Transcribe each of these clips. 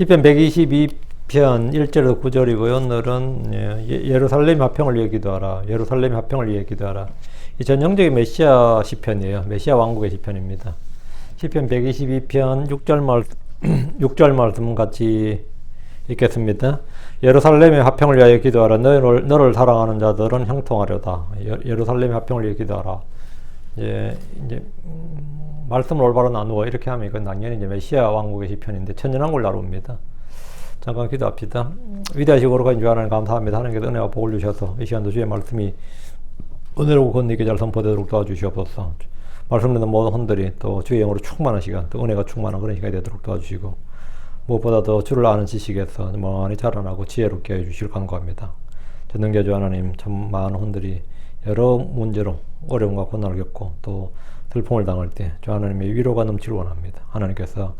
시편 122편 1절에서 9절이고요. 오늘은 예루살렘 화평을 위해 기도하라. 예루살렘 화평을 위해 기도하라. 이 전형적인 메시아 시편이에요. 메시아 왕국의 시편입니다. 시편 122편 6절 말씀 같이 읽겠습니다. 예루살렘의 화평을 위하여 기도하라. 너를 사랑하는 자들은 형통하려다. 예루살렘의 화평을 위해 기도하라. 이제 말씀을 올바로 나누어 이렇게 하면 이건 당연히 이제 메시아 왕국의 시편인데 천년왕국을 나눕니다. 잠깐 기도합시다. 위대하시고 거룩하신 주 하나님 감사합니다. 하나님께서 은혜와 복을 주셔서 이 시간도 주의 말씀이 은혜로 건너게 잘 선포되도록 도와주시옵소서. 말씀 듣는 모든 혼들이 또 주의 영으로 충만한 시간, 또 은혜가 충만한 그런 시간이 되도록 도와주시고 무엇보다 더 주를 아는 지식에서 많이 자라나고 지혜롭게 해주실 간구합니다. 전능자주 하나님, 참 많은 혼들이 여러 문제로 어려움과 고난을 겪고 또 슬픔을 당할 때 주 하나님의 위로가 넘치길 원합니다. 하나님께서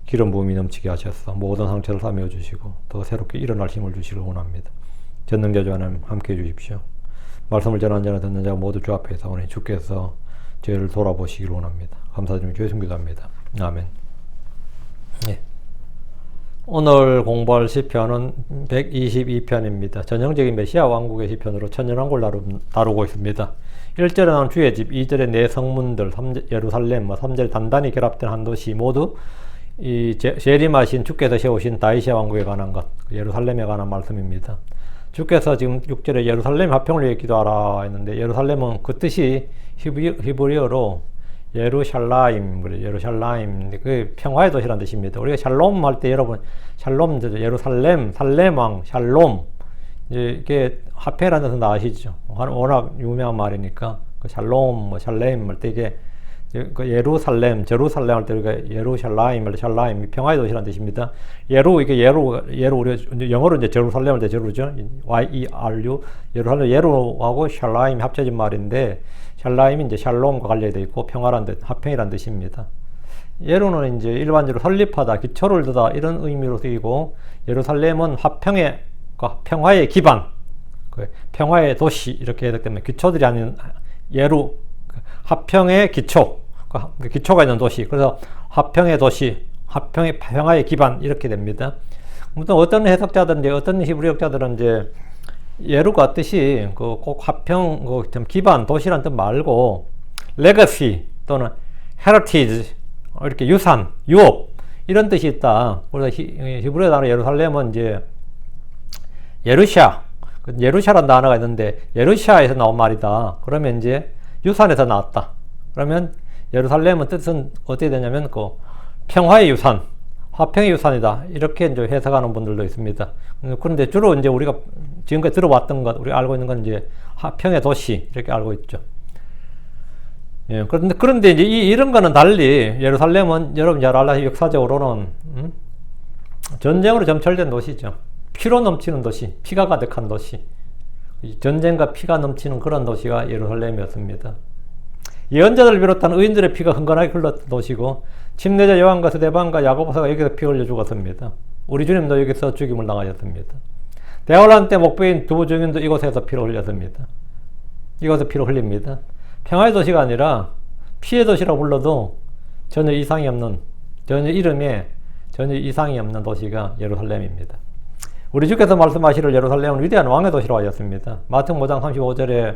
기름 부음이 넘치게 하셔서 모든 상처를 싸매어 주시고 또 새롭게 일어날 힘을 주시길 원합니다. 전능자주 하나님 함께해 주십시오. 말씀을 전하는 자나 듣는 자 모두 주 앞에서 오늘 주께서 죄를 돌아보시길 원합니다. 감사드리며 주의 숨기도합니다. 아멘. 네. 오늘 공부할 시편은 122편입니다. 전형적인 메시아 왕국의 시편으로 천년왕국을 다루고 있습니다. 1절에 나온 주의 집, 2절에 네 성문들, 예루살렘, 3절 단단히 결합된 한 도시 모두 이 재림하신 주께서 세우신 다윗의 왕국에 관한 것, 예루살렘에 관한 말씀입니다. 주께서 지금 6절에 예루살렘 화평을 위해 기도하라 했는데 예루살렘은 그 뜻이 히브리어로 예루샬라임, 그 평화의 도시라는 뜻입니다. 우리가 샬롬 할 때 여러분, 샬롬, 예루살렘, 살렘왕, 샬롬, 이게 화폐라는 뜻은 다 아시죠? 워낙 유명한 말이니까, 그 샬롬, 샬렘 할 때 이게, 그 예루살렘, 제루살렘 할 때 우리가 예루샬라임, 샬라임, 평화의 도시라는 뜻입니다. 이게 우리 영어로 이제 제루살렘 할 때 제루죠? Y-E-R-U, 예루살렘, 예루하고 샬라임이 합쳐진 말인데, 샬라임이 이제 샬롬과 관련되어 있고 평화란 뜻, 화평이란 뜻입니다. 예루는 이제 일반적으로 설립하다, 기초를 두다 이런 의미로 쓰이고 예루살렘은 평화의 기반, 평화의 도시 이렇게 해석되기 때문에 기초들이 아닌 예루, 화평의 기초, 기초가 있는 도시. 그래서 화평의 도시, 평화의 기반 이렇게 됩니다. 아무튼 어떤 해석자들은 어떤 히브리 학자들은 이제 예루가 뜻이 꼭 화평, 기반, 도시란 뜻 말고 legacy 또는 heritage 이렇게 유산, 유업 이런 뜻이 있다. 그래서 히브리어 단어 예루살렘은 이제 예루샤라는 단어가 있는데 예루샤에서 나온 말이다. 그러면 이제 유산에서 나왔다. 그러면 예루살렘은 뜻은 어떻게 되냐면 평화의 유산, 화평의 유산이다. 이렇게 이제 해석하는 분들도 있습니다. 그런데 주로 이제 우리가 지금까지 들어왔던 것, 우리가 알고 있는 건 이제 화평의 도시, 이렇게 알고 있죠. 예, 그런데 이제 이런 거는 달리, 예루살렘은 여러분 잘 알다시피 역사적으로는, 전쟁으로 점철된 도시죠. 피로 넘치는 도시, 피가 가득한 도시. 전쟁과 피가 넘치는 그런 도시가 예루살렘이었습니다. 예언자들 비롯한 의인들의 피가 흥건하게 흘렀던 도시고, 침례자 요한과 스데반과 야고보서가 여기서 피 흘려 죽었습니다. 우리 주님도 여기서 죽임을 당하셨습니다. 대환란 때 목배인 두 증인도 이곳에서 피를 흘렸습니다. 이곳에서 피를 흘립니다. 평화의 도시가 아니라 피의 도시라고 불러도 전혀 이상이 없는, 이름에 전혀 이상이 없는 도시가 예루살렘입니다. 우리 주께서 말씀하시를 예루살렘은 위대한 왕의 도시라고 하셨습니다. 마태복음 5장 35절에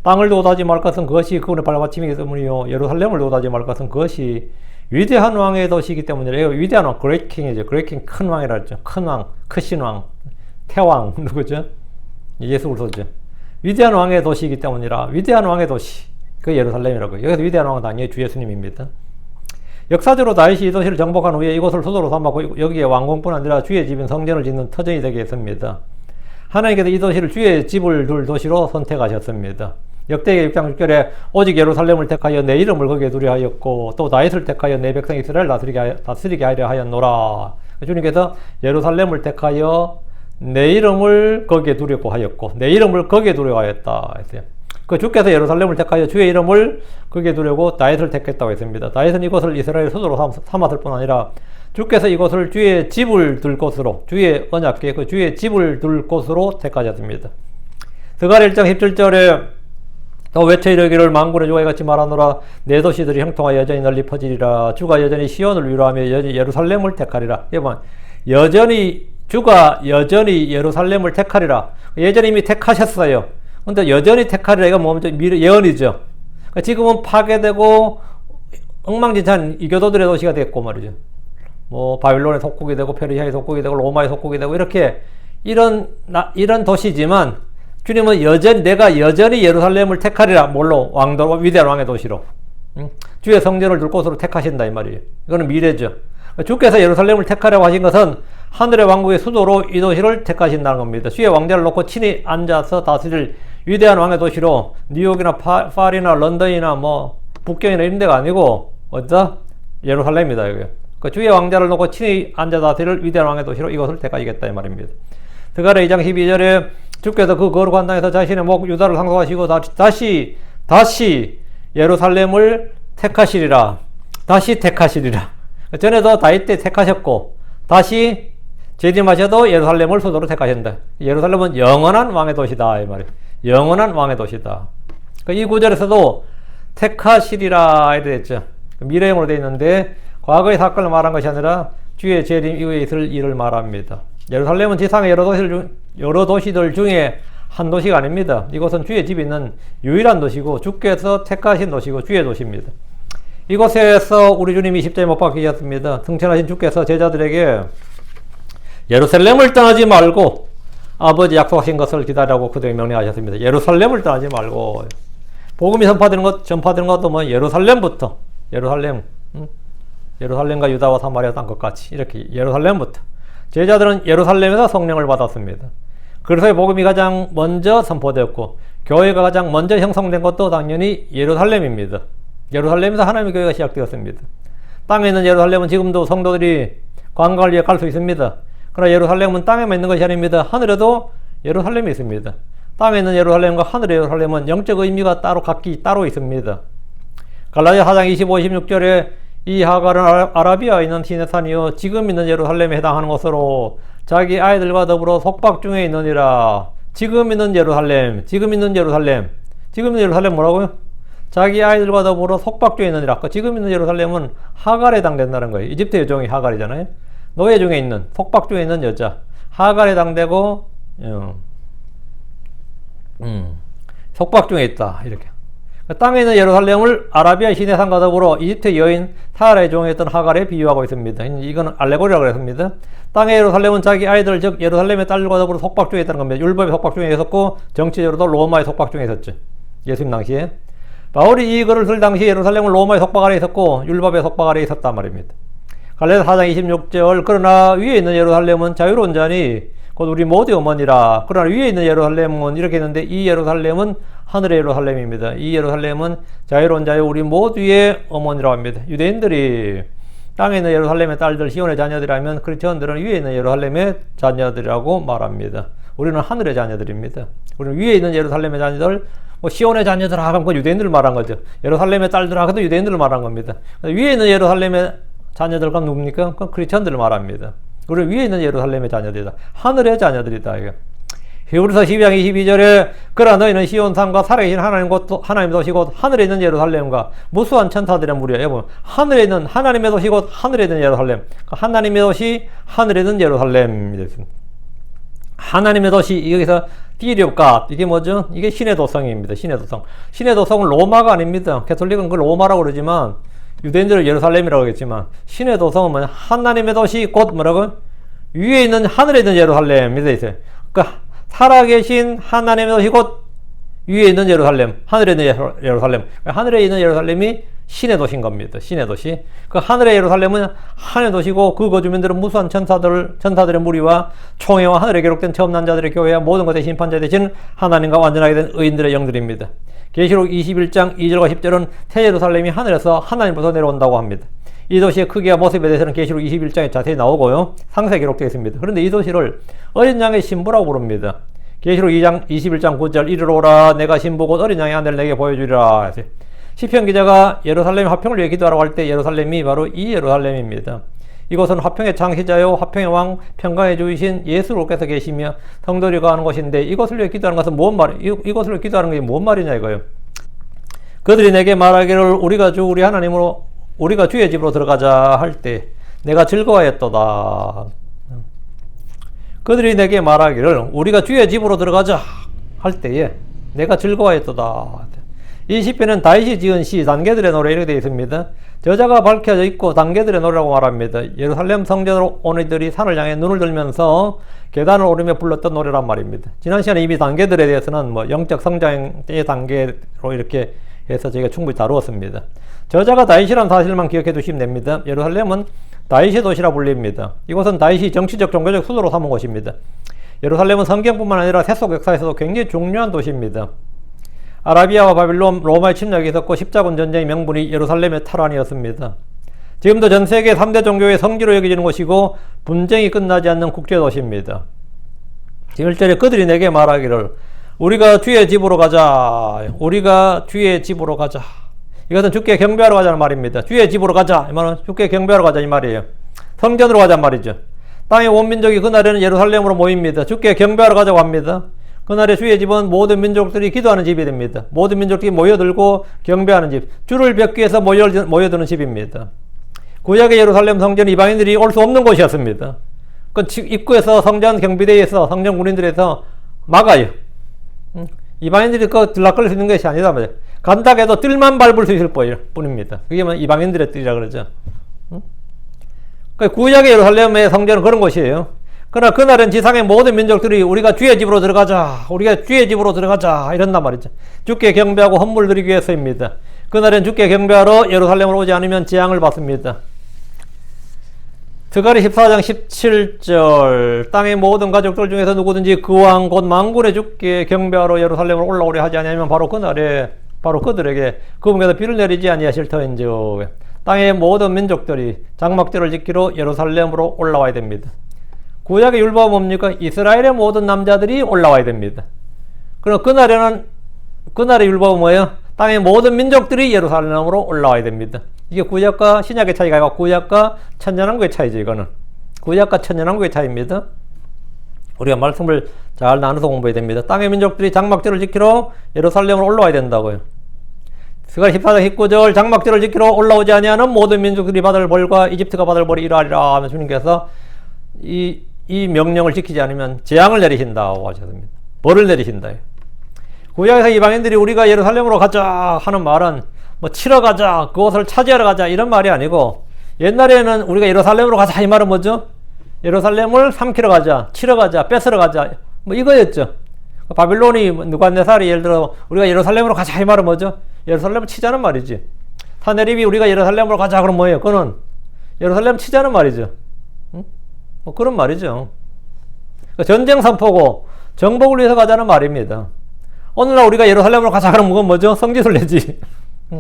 땅을 노다지 말 것은 그것이 그분의 발받침이기 때문이요 예루살렘을 노다지 말 것은 그것이 위대한 왕의 도시이기 때문이래요. 위대한 왕, 그레이트 킹이죠. 그레이트 킹, 큰 왕이라 했죠. 큰 왕, 크신 왕, 태왕, 누구죠? 예수 그리스도죠. 위대한 왕의 도시이기 때문이라. 위대한 왕의 도시, 그 예루살렘이라고요. 여기서 위대한 왕은 당연히 주 예수님입니다. 역사적으로 다윗이 이 도시를 정복한 후에 이곳을 수도로 삼았고 여기에 왕궁뿐 아니라 주의 집인 성전을 짓는 터전이 되게 했습니다. 하나님께서 이 도시를 주의 집을 둘 도시로 선택하셨습니다. 역대기 6장 6절에 오직 예루살렘을 택하여 내 이름을 거기에 두려 하였고 또 다윗을 택하여 내 백성 이스라엘을 다스리게 하려 하였노라. 주님께서 예루살렘을 택하여 내 이름을 거기에 두려고 하였고 내 이름을 거기에 두려 하였다 했어요. 그 주께서 예루살렘을 택하여 주의 이름을 거기에 두려고 다윗을 택했다고 했습니다. 다윗은 이곳을 이스라엘 수도로 삼았을 뿐 아니라 주께서 이곳을 주의 집을 둘 곳으로, 주의 언약궤 그 주의 집을 둘 곳으로 택하셨습니다. 스가랴 1장 17절에 또 외쳐 이르기를 만군의 주가 이같이 말하노라. 내 도시들이 형통하여 여전히 널리 퍼지리라. 주가 여전히 시온을 위로하며 여전히 예루살렘을 택하리라. 여러분, 주가 여전히 예루살렘을 택하리라. 예전에 이미 택하셨어요. 근데 여전히 택하리라. 이건 뭡니까? 예언이죠. 지금은 파괴되고 엉망진창 이교도들의 도시가 됐고 말이죠. 뭐 바빌론의 속국이 되고 페르시아의 속국이 되고 로마의 속국이 되고 이렇게 이런 도시지만 주님은 내가 여전히 예루살렘을 택하리라. 뭘로? 위대한 왕의 도시로. 주의 성전을 둘 곳으로 택하신다 이 말이에요. 이거는 미래죠. 주께서 예루살렘을 택하려고 하신 것은 하늘의 왕국의 수도로 이 도시를 택하신다는 겁니다. 주의 왕자를 놓고 친히 앉아서 다스릴 위대한 왕의 도시로 뉴욕이나 파리나 런던이나 뭐 북경이나 이런 데가 아니고 어디다? 예루살렘이다 이거예요. 그 주의 왕자를 놓고 친히 앉아 다스릴 위대한 왕의 도시로 이것을 택하시겠다 이 말입니다. 드가랴 2장 12절에 주께서 그 거룩한 땅에서 자신의 목 유다를 상속하시고 다시 예루살렘을 택하시리라. 다시 택하시리라. 전에도 다윗 때 택하셨고 다시 재림하셔도 예루살렘을 수도로 택하신다. 예루살렘은 영원한 왕의 도시다 이 말이에요. 영원한 왕의 도시다. 이 구절에서도 택하시리라 이렇게 됐죠. 미래형으로 되어 있는데 과거의 사건을 말한 것이 아니라 주의 재림 이후에 있을 일을 말합니다. 예루살렘은 지상의 여러 도시들 중에 한 도시가 아닙니다. 이곳은 주의 집이 있는 유일한 도시고 주께서 택하신 도시고 주의 도시입니다. 이곳에서 우리 주님이 십자가에 못 박히셨습니다. 승천하신 주께서 제자들에게 예루살렘을 떠나지 말고 아버지 약속하신 것을 기다리라고 그들에게 명령하셨습니다. 예루살렘을 떠나지 말고 복음이 전파되는 것도 뭐 예루살렘부터 예루살렘과 유다와 사마리아 땅 끝까지 이렇게 예루살렘부터 제자들은 예루살렘에서 성령을 받았습니다. 그래서 복음이 가장 먼저 선포되었고 교회가 가장 먼저 형성된 것도 당연히 예루살렘입니다. 예루살렘에서 하나님의 교회가 시작되었습니다. 땅에 있는 예루살렘은 지금도 성도들이 관광을 위해 갈 수 있습니다. 그러나 예루살렘은 땅에만 있는 것이 아닙니다. 하늘에도 예루살렘이 있습니다. 땅에 있는 예루살렘과 하늘의 예루살렘은 영적 의미가 각기 따로 있습니다. 갈라디아 4장 25, 26절에 이 하갈은 아라비아에 있는 시내산이요 지금 있는 예루살렘에 해당하는 것으로 자기 아이들과 더불어 속박 중에 있느니라. 지금 있는 예루살렘 뭐라고요? 자기 아이들과 더불어 속박 중에 있느니라. 지금 있는 예루살렘은 하갈에 해당된다는 거예요. 이집트 여종이 하갈이잖아요. 노예 중에 있는, 속박 중에 있는 여자. 하갈에 해당되고 속박 중에 있다. 이렇게. 땅에 있는 예루살렘을 아라비아 시내산과 더불어 이집트 여인 사라의 종이었던 하갈에 비유하고 있습니다. 이건 알레고리라고 했습니다. 땅의 예루살렘은 자기 아이들, 즉 예루살렘의 딸들과 더불어 속박 중에 있다는 겁니다. 율법의 속박 중에 있었고 정치적으로도 로마의 속박 중에 있었죠. 예수님 당시에. 바울이 이 글을 쓸 당시 예루살렘은 로마의 속박 아래 있었고 율법의 속박 아래 있었단 말입니다. 갈라디아 4장 26절 그러나 위에 있는 예루살렘은 자유로운 자니 곧 우리 모두의 어머니라. 그러나 위에 있는 예루살렘은 이렇게 했는데 이 예루살렘은 하늘의 예루살렘입니다. 이 예루살렘은 자유로운 자유 우리 모두의 어머니라고 합니다. 유대인들이 땅에 있는 예루살렘의 딸들 시온의 자녀들이라면 크리스천들은 위에 있는 예루살렘의 자녀들이라고 말합니다. 우리는 하늘의 자녀들입니다. 우리는 위에 있는 예루살렘의 자녀들 시온의 자녀들 하면 그 유대인들을 말한 거죠. 예루살렘의 딸들 하고도 유대인들을 말한 겁니다. 위에 있는 예루살렘의 자녀들과 누굽니까? 그 크리스천들을 말합니다. 우리 위에 있는 예루살렘의 자녀들이다. 하늘의 자녀들이다. 이거. 히브리서 12장 22절에 그러나 너희는 시온산과 살아계신 하나님의 도시 곧 하늘에 있는 예루살렘과 무수한 천사들의 무리야. 여러분 하늘에 있는 하나님의 도시 곧 하늘에 있는 예루살렘. 하나님의 도시 하늘에 있는 예루살렘이 됐습니다. 하나님의 도시 여기서 디리옵가 이게 뭐죠? 이게 신의 도성입니다. 신의 도성. 신의 도성은 로마가 아닙니다. 가톨릭은 그걸 로마라고 그러지만 유대인들은 예루살렘이라고 하겠지만 신의 도성은 뭐냐? 하나님의 도시 곧 뭐라고? 위에 있는 하늘에 있는 예루살렘이 되어 있어요. 그러니까 살아계신 하나님의 도시 곧 위에 있는 예루살렘, 하늘에 있는 예루살렘. 하늘에 있는 예루살렘이 신의 도시인 겁니다. 신의 도시. 그 하늘의 예루살렘은 하늘의 도시고 그 거주민들은 무수한 천사들의 무리와 총회와 하늘에 기록된 처음 난 자들의 교회와 모든 것의 심판자 되신 하나님과 완전하게 된 의인들의 영들입니다. 계시록 21장 2절과 10절은 새 예루살렘이 하늘에서 하나님으로부터 내려온다고 합니다. 이 도시의 크기와 모습에 대해서는 계시록 21장에 자세히 나오고요. 상세히 기록되어 있습니다. 그런데 이 도시를 어린 양의 신부라고 부릅니다. 계시록 2장 21장 9절 이르러 오라 내가 신부 곧 어린 양의 아들을 내게 보여주리라. 시편 기자가 예루살렘 화평을 위해 기도하라고 할 때 예루살렘이 바로 이 예루살렘입니다. 이곳은 화평의 창시자요 화평의 왕 평강의 주이신 예수로께서 계시며 성도들이 거하는 곳인데 이곳을 위해 기도하는 것은 뭔 말이에요? 이곳을 위해 기도하는 게 뭔 말이냐 이거예요. 그들이 내게 말하기를 우리가 주의 집으로 들어가자 할 때 내가 즐거워했도다. 그들이 내게 말하기를 우리가 주의 집으로 들어가자 할 때에 내가 즐거워했도다. 이 시편은 다윗이 지은 시 단계들의 노래 이렇게 되어 있습니다. 저자가 밝혀져 있고 단계들의 노래라고 말합니다. 예루살렘 성전으로 온 이들이 산을 향해 눈을 들면서 계단을 오르며 불렀던 노래란 말입니다. 지난 시간에 이미 단계들에 대해서는 뭐 영적 성장의 단계로 이렇게 해서 저희가 충분히 다루었습니다. 저자가 다윗이라는 사실만 기억해 두시면 됩니다. 예루살렘은 다윗의 도시라 불립니다. 이곳은 다윗이 정치적 종교적 수도로 삼은 곳입니다. 예루살렘은 성경뿐만 아니라 세속 역사에서도 굉장히 중요한 도시입니다. 아라비아와 바빌론, 로마의 침략이 있었고 십자군 전쟁의 명분이 예루살렘의 탈환이었습니다. 지금도 전 세계 3대 종교의 성지로 여겨지는 곳이고 분쟁이 끝나지 않는 국제도시입니다. 지금 1절에 그들이 내게 말하기를 우리가 주의 집으로 가자. 우리가 주의 집으로 가자. 이것은 주께 경배하러 가자는 말입니다. 주의 집으로 가자. 이 말은 주께 경배하러 가자 이 말이에요. 성전으로 가자는 말이죠. 땅의 온 민족이 그날에는 예루살렘으로 모입니다. 주께 경배하러 가자고 합니다. 그날의 주의 집은 모든 민족들이 기도하는 집이 됩니다. 모든 민족들이 모여들고 경배하는 집, 주를 뵙기 위해서 모여드는 집입니다. 구약의 예루살렘 성전은 이방인들이 올 수 없는 곳이었습니다. 그 입구에서 성전 경비대에서 성전 군인들에서 막아요. 이방인들이 그 들락거릴 수 있는 것이 아니다 말이에요. 간다고 해도 뜰만 밟을 수 있을 뿐입니다. 그게 뭐 이방인들의 뜰이라 그러죠. 구약의 예루살렘의 성전은 그런 곳이에요. 그러나 그날은 지상의 모든 민족들이 우리가 주의 집으로 들어가자, 우리가 주의 집으로 들어가자 이런단 말이죠. 주께 경배하고 헌물 드리기 위해서입니다. 그날은 주께 경배하러 예루살렘으로 오지 않으면 재앙을 받습니다. 스가랴 14장 17절 땅의 모든 가족들 중에서 누구든지 그 왕 곧 만군의 주께 경배하러 예루살렘으로 올라오려 하지 아니하면 바로 그날에 바로 그들에게 그분께서 비를 내리지 아니하실 터인즉 땅의 모든 민족들이 장막절을 지키러 예루살렘으로 올라와야 됩니다. 구약의 율법은 뭡니까? 이스라엘의 모든 남자들이 올라와야 됩니다. 그럼 그날의 율법은 뭐예요? 땅의 모든 민족들이 예루살렘으로 올라와야 됩니다. 이게 구약과 신약의 차이가 아니고 구약과 천년왕국의 차이죠. 이거는 구약과 천년왕국의 차이입니다. 우리가 말씀을 잘 나눠서 공부해야 됩니다. 땅의 민족들이 장막절을 지키러 예루살렘으로 올라와야 된다고요. 스가랴 14장 19절 장막절을 지키러 올라오지 아니하는 모든 민족들이 받을 벌과 이집트가 받을 벌이 이러하리라 하면 주님께서 이 명령을 지키지 않으면 재앙을 내리신다고 하셨습니다. 벌을 내리신다. 구약에서 이방인들이 우리가 예루살렘으로 가자 하는 말은 뭐 치러 가자, 그것을 차지하러 가자 이런 말이 아니고 옛날에는 우리가 예루살렘으로 가자 이 말은 뭐죠? 예루살렘을 삼키러 가자, 치러 가자, 뺏으러 가자 뭐 이거였죠. 바빌론이 느부갓네살이 예를 들어 우리가 예루살렘으로 가자 이 말은 뭐죠? 예루살렘을 치자는 말이지. 사내립이 우리가 예루살렘으로 가자 그럼 뭐예요? 그거는 예루살렘 치자는 말이죠. 뭐 그런 말이죠. 전쟁 선포고 정복을 위해서 가자는 말입니다. 오늘날 우리가 예루살렘으로 가자 그러면 그건 뭐죠? 성지순례지.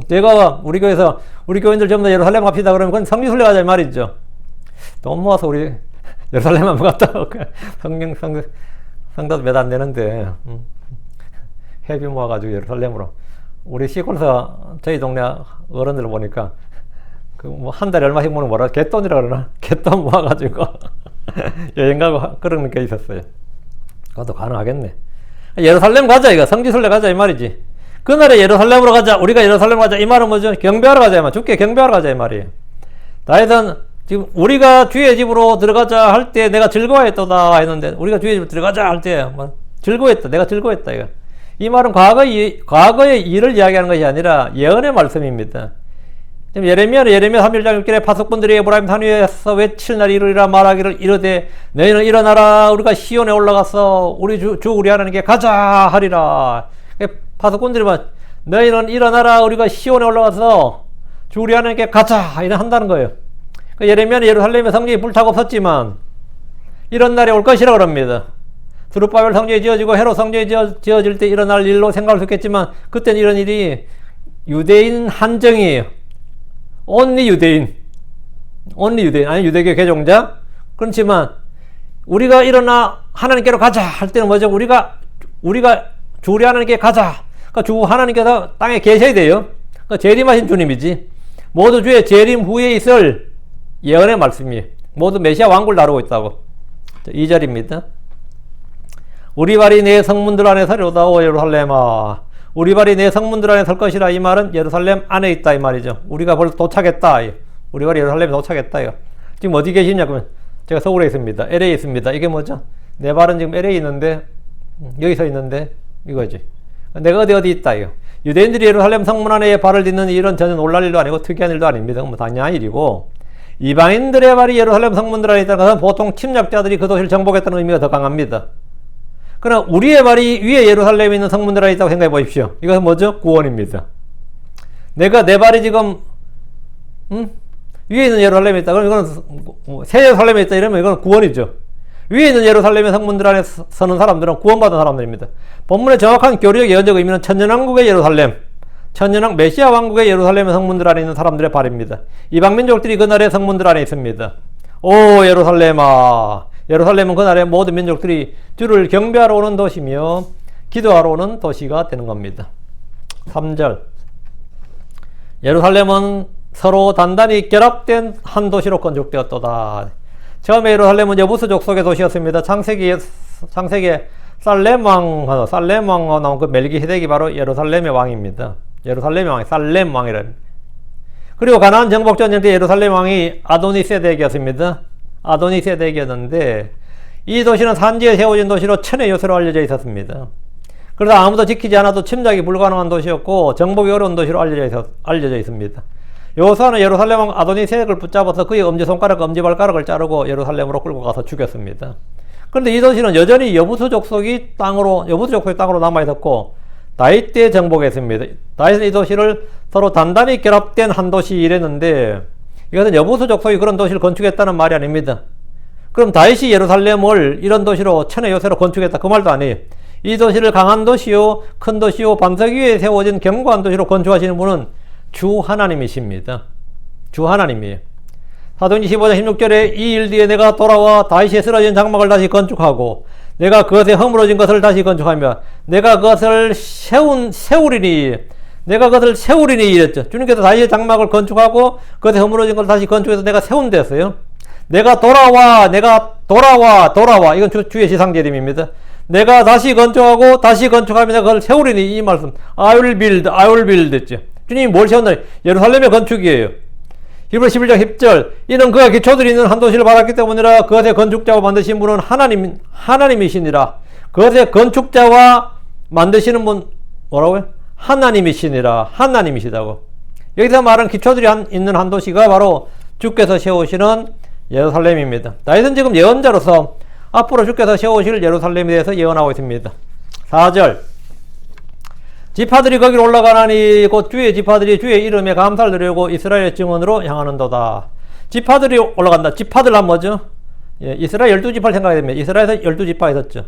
제가 우리 교회에서 우리 교인들 전부 다 예루살렘 갑시다 그러면 그건 성지순례 가자 이 말이죠. 돈 모아서 우리 예루살렘 한번 갔다 올까? 성도 몇 안 되는데 회비 모아가지고 예루살렘으로 우리 시골에서 저희 동네 어른들 보니까 그 뭐 한 달에 얼마씩 모으는 뭐라 갯돈이라 그러나 갯돈 모아가지고 여행 가고 그런 게 있었어요. 그것도 가능하겠네. 예루살렘 가자 이거 성지순례 가자 이 말이지. 그날에 예루살렘으로 가자 우리가 예루살렘 가자 이 말은 뭐죠? 경배하러 가자 이 말. 주께 경배하러 가자 이 말이에요. 다윗은 지금 우리가 주의 집으로 들어가자 할 때 내가 즐거워했다 했는데 우리가 주의 집으로 들어가자 할 때 즐거웠다 내가 즐거웠다 이거. 이 말은 과거의 일을 이야기하는 것이 아니라 예언의 말씀입니다. 지금 예레미야 31장 6절에 파수꾼들이 에브라임 산 위에서 외칠 날이 이르리라 말하기를 이르되 너희는 일어나라 우리가 시온에 올라가서 우리 주 우리 하나님께 가자 하리라. 파수꾼들이 막 너희는 일어나라 우리가 시온에 올라가서 주 우리 하나님께 가자 이래 한다는 거예요. 예레미야는 예루살렘에 성전이 불타고 섰지만 이런 날이 올 것이라 그럽니다. 스룹바벨 성전이 지어지고 헤롯 성전이 지어질 때 일어날 일로 생각할 수 있겠지만 그때는 이런 일이 유대인 한정이에요. only 유대인 아니 유대교 개종자. 그렇지만 우리가 일어나 하나님께로 가자 할 때는 뭐죠? 우리가 주 우리 하나님께 가자. 그러니까 주 하나님께서 땅에 계셔야 돼요. 그러니까 재림하신 주님이지. 모두 주의 재림 후에 있을 예언의 말씀이에요. 모두 메시아 왕국을 다루고 있다고. 2절입니다. 우리 발이 내 성문들 안에 서리로다 오 예루살렘아. 우리 발이 내 성문들 안에 설 것이라. 이 말은 예루살렘 안에 있다 이 말이죠. 우리가 벌써 도착했다. 우리 발이 예루살렘에 도착했다. 지금 어디 계시냐 그러면 제가 서울에 있습니다. LA에 있습니다. 이게 뭐죠? 내 발은 지금 LA 있는데, 여기 서 있는데, 이거지. 내가 어디 있다, 이거. 유대인들이 예루살렘 성문 안에 발을 딛는 일은 전혀 놀랄 일도 아니고 특이한 일도 아닙니다. 뭐 당연한 일이고, 이방인들의 발이 예루살렘 성문들 안에 있다는 것은 보통 침략자들이 그 도시를 정복했다는 의미가 더 강합니다. 그러나 우리의 발이 위에 예루살렘에 있는 성문들 안에 있다고 생각해 보십시오. 이것은 뭐죠? 구원입니다. 내 발이 지금 위에 있는 예루살렘에 있다. 그럼 이거는 새 예루살렘에 있다 이러면 이건 구원이죠. 위에 있는 예루살렘의 성문들 안에 서는 사람들은 구원받은 사람들입니다. 본문의 정확한 교리적 예언적 의미는 천년왕국의 예루살렘, 메시아 왕국의 예루살렘의 성문들 안에 있는 사람들의 발입니다. 이방 민족들이 그날의 성문들 안에 있습니다. 오 예루살렘아, 예루살렘은 그날의 모든 민족들이 주를 경배하러 오는 도시며 기도하러 오는 도시가 되는 겁니다. 3절, 예루살렘은 서로 단단히 결합된 한 도시로 건축되었도다. 처음에 예루살렘은 여부수 족속의 도시였습니다. 창세기에 살렘 왕 나온 그 멜기세덱이 바로 예루살렘의 왕입니다. 예루살렘의 왕이 살렘 왕이랍니다. 그리고 가나안 정복 전쟁 때 예루살렘 왕이 아도니세덱이었습니다. 아도니세덱이었는데 이 도시는 산지에 세워진 도시로 천의 요새로 알려져 있었습니다. 그래서 아무도 지키지 않아도 침략이 불가능한 도시였고 정복이 어려운 도시로 알려져 있습니다. 여호수아는 예루살렘 왕 아도니세덱을 붙잡아서 그의 엄지손가락과 엄지발가락을 자르고 예루살렘으로 끌고 가서 죽였습니다. 그런데 이 도시는 여전히 여부수 족속의 땅으로 남아있었고 다윗 때 정복했습니다. 다윗은 이 도시를 서로 단단히 결합된 한 도시 이랬는데 이것은 여부수 족속이 그런 도시를 건축했다는 말이 아닙니다. 그럼 다윗이 예루살렘을 이런 도시로 천의 요새로 건축했다 그 말도 아니에요. 이 도시를 강한 도시요 큰 도시요 반석 위에 세워진 견고한 도시로 건축하시는 분은 주 하나님이십니다. 주 하나님이에요. 사도행전 15장 16절에 이 일 뒤에 내가 돌아와 다윗이 쓰러진 장막을 다시 건축하고 내가 그것에 허물어진 것을 다시 건축하며 내가 그것을 세우리니 이랬죠. 주님께서 다윗의 장막을 건축하고 그것에 허물어진 것을 다시 건축해서 내가 세운댔어요. 내가 돌아와 이건 주의 지상재림입니다. 내가 다시 건축하고 다시 건축하며 내가 그걸 세우리니 이 말씀 I will build 했죠. 주님이 뭘 세웠나? 예루살렘의 건축이에요. 히브리서 11장 10절 이는 그가 기초들이 있는 한 도시를 받았기 때문이라 그것의 건축자와 만드신 분은 하나님이시니라. 그것의 건축자와 만드시는 분 뭐라고요? 하나님이시니라. 하나님이시다고. 여기서 말한 기초들이 있는 한 도시가 바로 주께서 세우시는 예루살렘입니다. 다윗은 지금 예언자로서 앞으로 주께서 세우실 예루살렘에 대해서 예언하고 있습니다. 4절 지파들이 거기로 올라가나니 곧 주의 지파들이 주의 이름에 감사를 드리려고 이스라엘의 증언으로 향하는도다. 지파들이 올라간다. 지파들 하면 뭐죠? 예, 이스라엘 12지파를 생각해야 됩니다. 이스라엘에서 12지파 있었죠.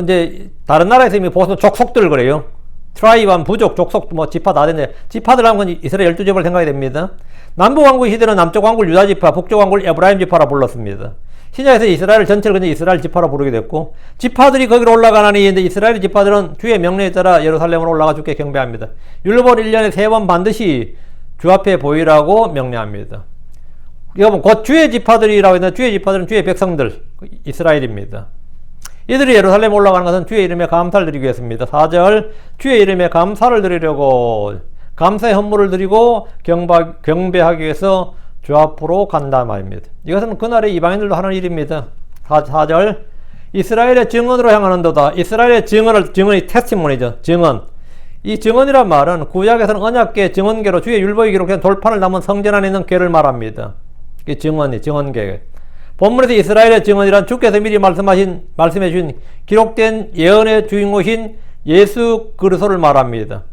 이제 다른 나라에서 이미 보통 족속들 그래요. 트라이반, 부족, 족속, 지파 다 됐네. 지파들 하면 건 이스라엘 12지파를 생각해야 됩니다. 남북왕국 시대는 남쪽 왕국을 유다지파, 북쪽 왕국을 에브라임 지파라 불렀습니다. 신약에서 이스라엘 전체를 그냥 이스라엘 지파라 부르게 됐고 지파들이 거기로 올라가나니 이스라엘 지파들은 주의 명령에 따라 예루살렘으로 올라가 주께 경배합니다. 율법 1년에 3번 반드시 주 앞에 보이라고 명령합니다. 여러분 곧 주의 지파들이라고 했는데 주의 지파들은 주의 백성들 이스라엘입니다. 이들이 예루살렘에 올라가는 것은 주의 이름에 감사를 드리기 위해서입니다. 4절 주의 이름에 감사를 드리려고 감사의 헌물을 드리고 경배하기 위해서 주 앞으로 간다 말입니다. 이것은 그날의 이방인들도 하는 일입니다. 4절 이스라엘의 증언으로 향하는도다. 이스라엘의 증언이 테스티모니죠. 증언. 이 증언이란 말은 구약에서는 언약궤 증언궤로 주의 율법이 기록된 돌판을 담은 성전 안에 있는 궤를 말합니다. 이 증언궤. 본문에서 이스라엘의 증언이란 주께서 미리 말씀해 주신 기록된 예언의 주인공이신 예수 그리스도를 말합니다.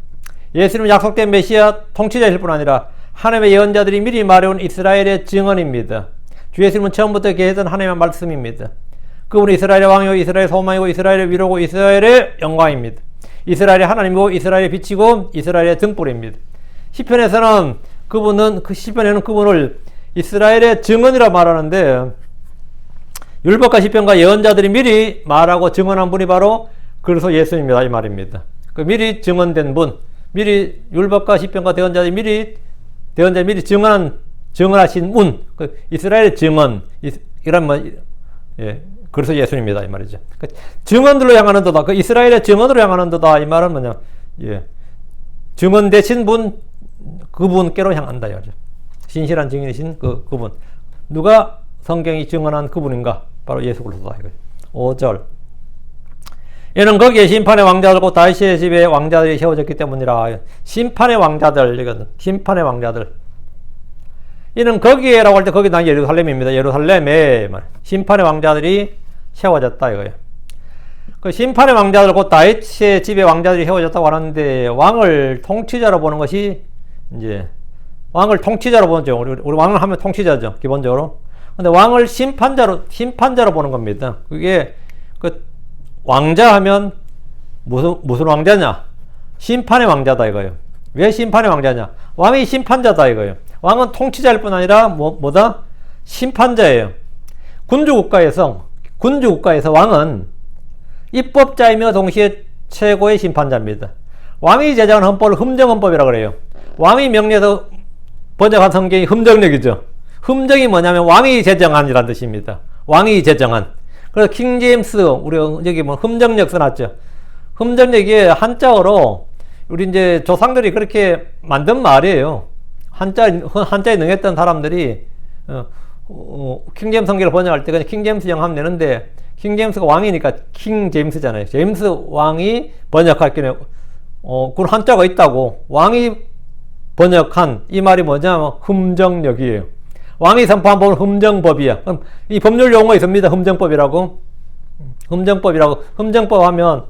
예수님은 약속된 메시아 통치자이실 뿐 아니라 하나님의 예언자들이 미리 말해온 이스라엘의 증언입니다. 주 예수님은 처음부터 계시던 하나님의 말씀입니다. 그분은 이스라엘의 왕이고 이스라엘의 소망이고 이스라엘의 위로고 이스라엘의 영광입니다. 이스라엘의 하나님이고 이스라엘의 빛이고 이스라엘의 등불입니다. 시편에서는 시편에는 그분을 이스라엘의 증언이라 말하는데 율법과 시편과 예언자들이 미리 말하고 증언한 분이 바로 그리스도 예수님이다 이 말입니다. 그 미리 증언된 분, 미리 율법과 시편과 예언자들이 미리 증언하신 분, 그 이스라엘의 증언, 그래서 예수님입니다 이 말이죠. 그 증언들로 향하는 도다. 그 이스라엘의 증언으로 향하는 도다. 이 말은 뭐냐? 증언 되신 분, 그분께로 향한다 이거죠. 신실한 증인이신 그분. 누가 성경이 증언한 그분인가? 바로 예수 그리스도다 이거죠. 5절. 이는 거기에 심판의 왕자들과 다윗의 집에 왕자들이 세워졌기 때문이라. 심판의 왕자들, 이거는 심판의 왕자들. 이는 거기에라고 할 때 거기 난 예루살렘입니다. 예루살렘에 심판의 왕자들이 세워졌다 이거예요. 그 심판의 왕자들 곧 다윗의 집에 왕자들이 세워졌다고 하는데 왕을 통치자로 보는 것이 이제 왕을 통치자로 보죠. 우리 왕을 하면 통치자죠 기본적으로. 근데 왕을 심판자로 보는 겁니다. 그게 그 왕자 하면 무슨 왕자냐? 심판의 왕자다 이거예요. 왜 심판의 왕자냐? 왕이 심판자다 이거예요. 왕은 통치자일 뿐 아니라 뭐다? 심판자예요. 군주국가에서 왕은 입법자이며 동시에 최고의 심판자입니다. 왕이 제정한 헌법을 흠정헌법이라고 그래요. 왕이 명리해서 번역한 성경이 흠정력이죠. 흠정이 뭐냐면 왕이 제정한이라는 뜻입니다. 왕이 제정한. 그래서 킹제임스, 우리 여기 뭐 흠정력 써놨죠. 흠정력이 한자어로 우리 이제 조상들이 그렇게 만든 말이에요. 한자에 능했던 사람들이 킹제임스 성경을 번역할 때 그냥 킹제임스 영하면 되는데 킹제임스가 왕이니까 킹제임스잖아요. 제임스 왕이 번역할 경우에 그런 한자가 있다고. 왕이 번역한 이 말이 뭐냐면 흠정력이에요. 왕이 선포한 법은 흠정법이야. 그럼 이 법률 용어 있습니다. 흠정법이라고. 흠정법 하면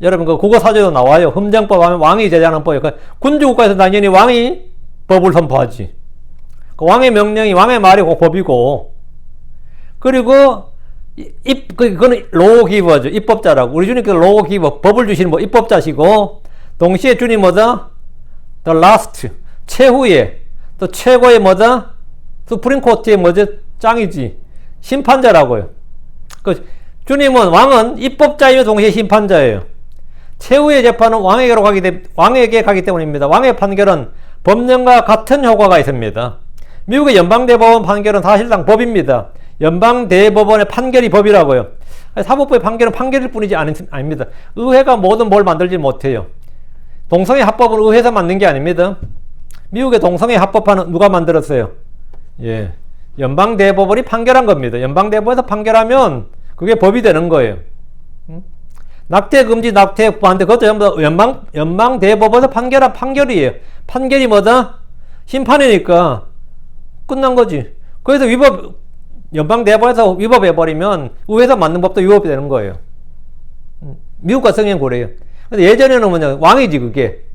여러분 그 국어사전에도 나와요. 흠정법 하면 왕이 제정하는 법이에요. 군주국가에서 당연히 왕이 법을 선포하지. 그 왕의 명령이 왕의 말이 그 법이고. 그리고 그거는 로기버죠. 입법자라고. 우리 주님께서 로기버, 법을 주시는 뭐 입법자시고, 동시에 주님 뭐다? The last, 최후의, 또 최고의 뭐다? 수프림코트의 뭐죠? 짱이지. 심판자라고요. 그 주님은 왕은 입법자이며 동시에 심판자예요. 최후의 재판은 왕에게 가기 때문입니다. 왕의 판결은 법령과 같은 효과가 있습니다. 미국의 연방대법원 판결은 사실상 법입니다. 연방대법원의 판결이 법이라고요. 사법부의 판결은 판결일 뿐이지 아닙니다. 의회가 모든 뭘 만들지 못해요. 동성애 합법은 의회에서 만든 게 아닙니다. 미국의 동성애 합법화는 누가 만들었어요? 예, 연방대법원이 판결한 겁니다. 연방대법원에서 판결하면 그게 법이 되는 거예요. 낙태 금지, 낙태 반대, 그것도 전부 다 연방대법원에서 판결한 판결이에요. 판결이 뭐다? 심판이니까 끝난 거지. 그래서 연방대법원에서 위법해버리면 의회에서 만든 법도 위법이 되는 거예요. 미국 같은 경우는 그래요. 근데 예전에는 뭐냐, 왕이지 그게.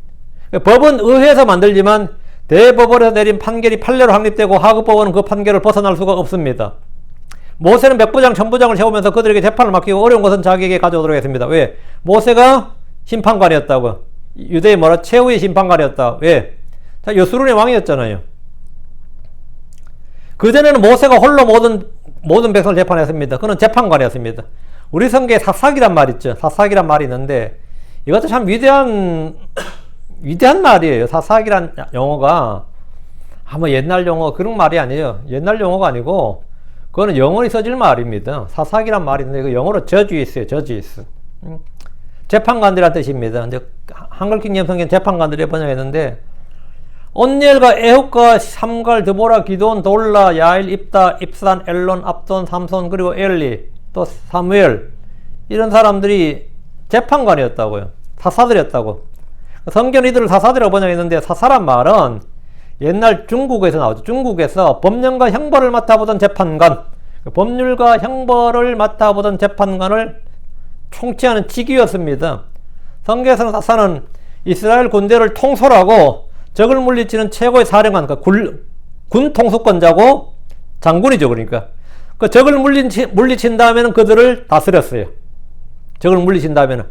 법은 의회에서 만들지만 대법원에서 내린 판결이 판례로 확립되고 하급법원은 그 판결을 벗어날 수가 없습니다. 모세는 백부장, 천부장을 세우면서 그들에게 재판을 맡기고 어려운 것은 자기에게 가져오도록 했습니다. 왜? 모세가 심판관이었다고. 유대의 뭐라? 최후의 심판관이었다. 왜? 여수론의 왕이었잖아요. 그전에는 모세가 홀로 모든 백성을 재판했습니다. 그는 재판관이었습니다. 우리 성경에 사사기란 말 있죠. 사사기란 말이 있는데 이것도 참 위대한 말이에요. 사사기란 용어가 아마 옛날 용어 그런 말이 아니에요. 옛날 용어가 아니고 그거는 영원히 써질 말입니다. 사사기란 말이 있는데 그 영어로 저지있어요. 저지있어. 재판관들이란 뜻입니다. 이제 한글 킹제임스 성경 재판관들이 번역했는데 온니엘과 에훗과 삼갈, 드보라, 기돈, 돌라, 야일, 입다, 입산, 엘론, 압돈, 삼손, 그리고 엘리, 또 사무엘 이런 사람들이 재판관이었다고요. 사사들이었다고. 성경 이들을 사사들이라고 번역했는데 사사란 말은 옛날 중국에서 나오죠. 중국에서 법령과 형벌을 맡아보던 재판관, 법률과 형벌을 맡아보던 재판관을 총치하는 직위였습니다. 성경에서는 사사는 이스라엘 군대를 통솔하고 적을 물리치는 최고의 사령관, 그러니까 군 통수권자고 장군이죠. 그러니까 그 적을 물리친 다음에는 그들을 다스렸어요. 적을 물리친 다음에는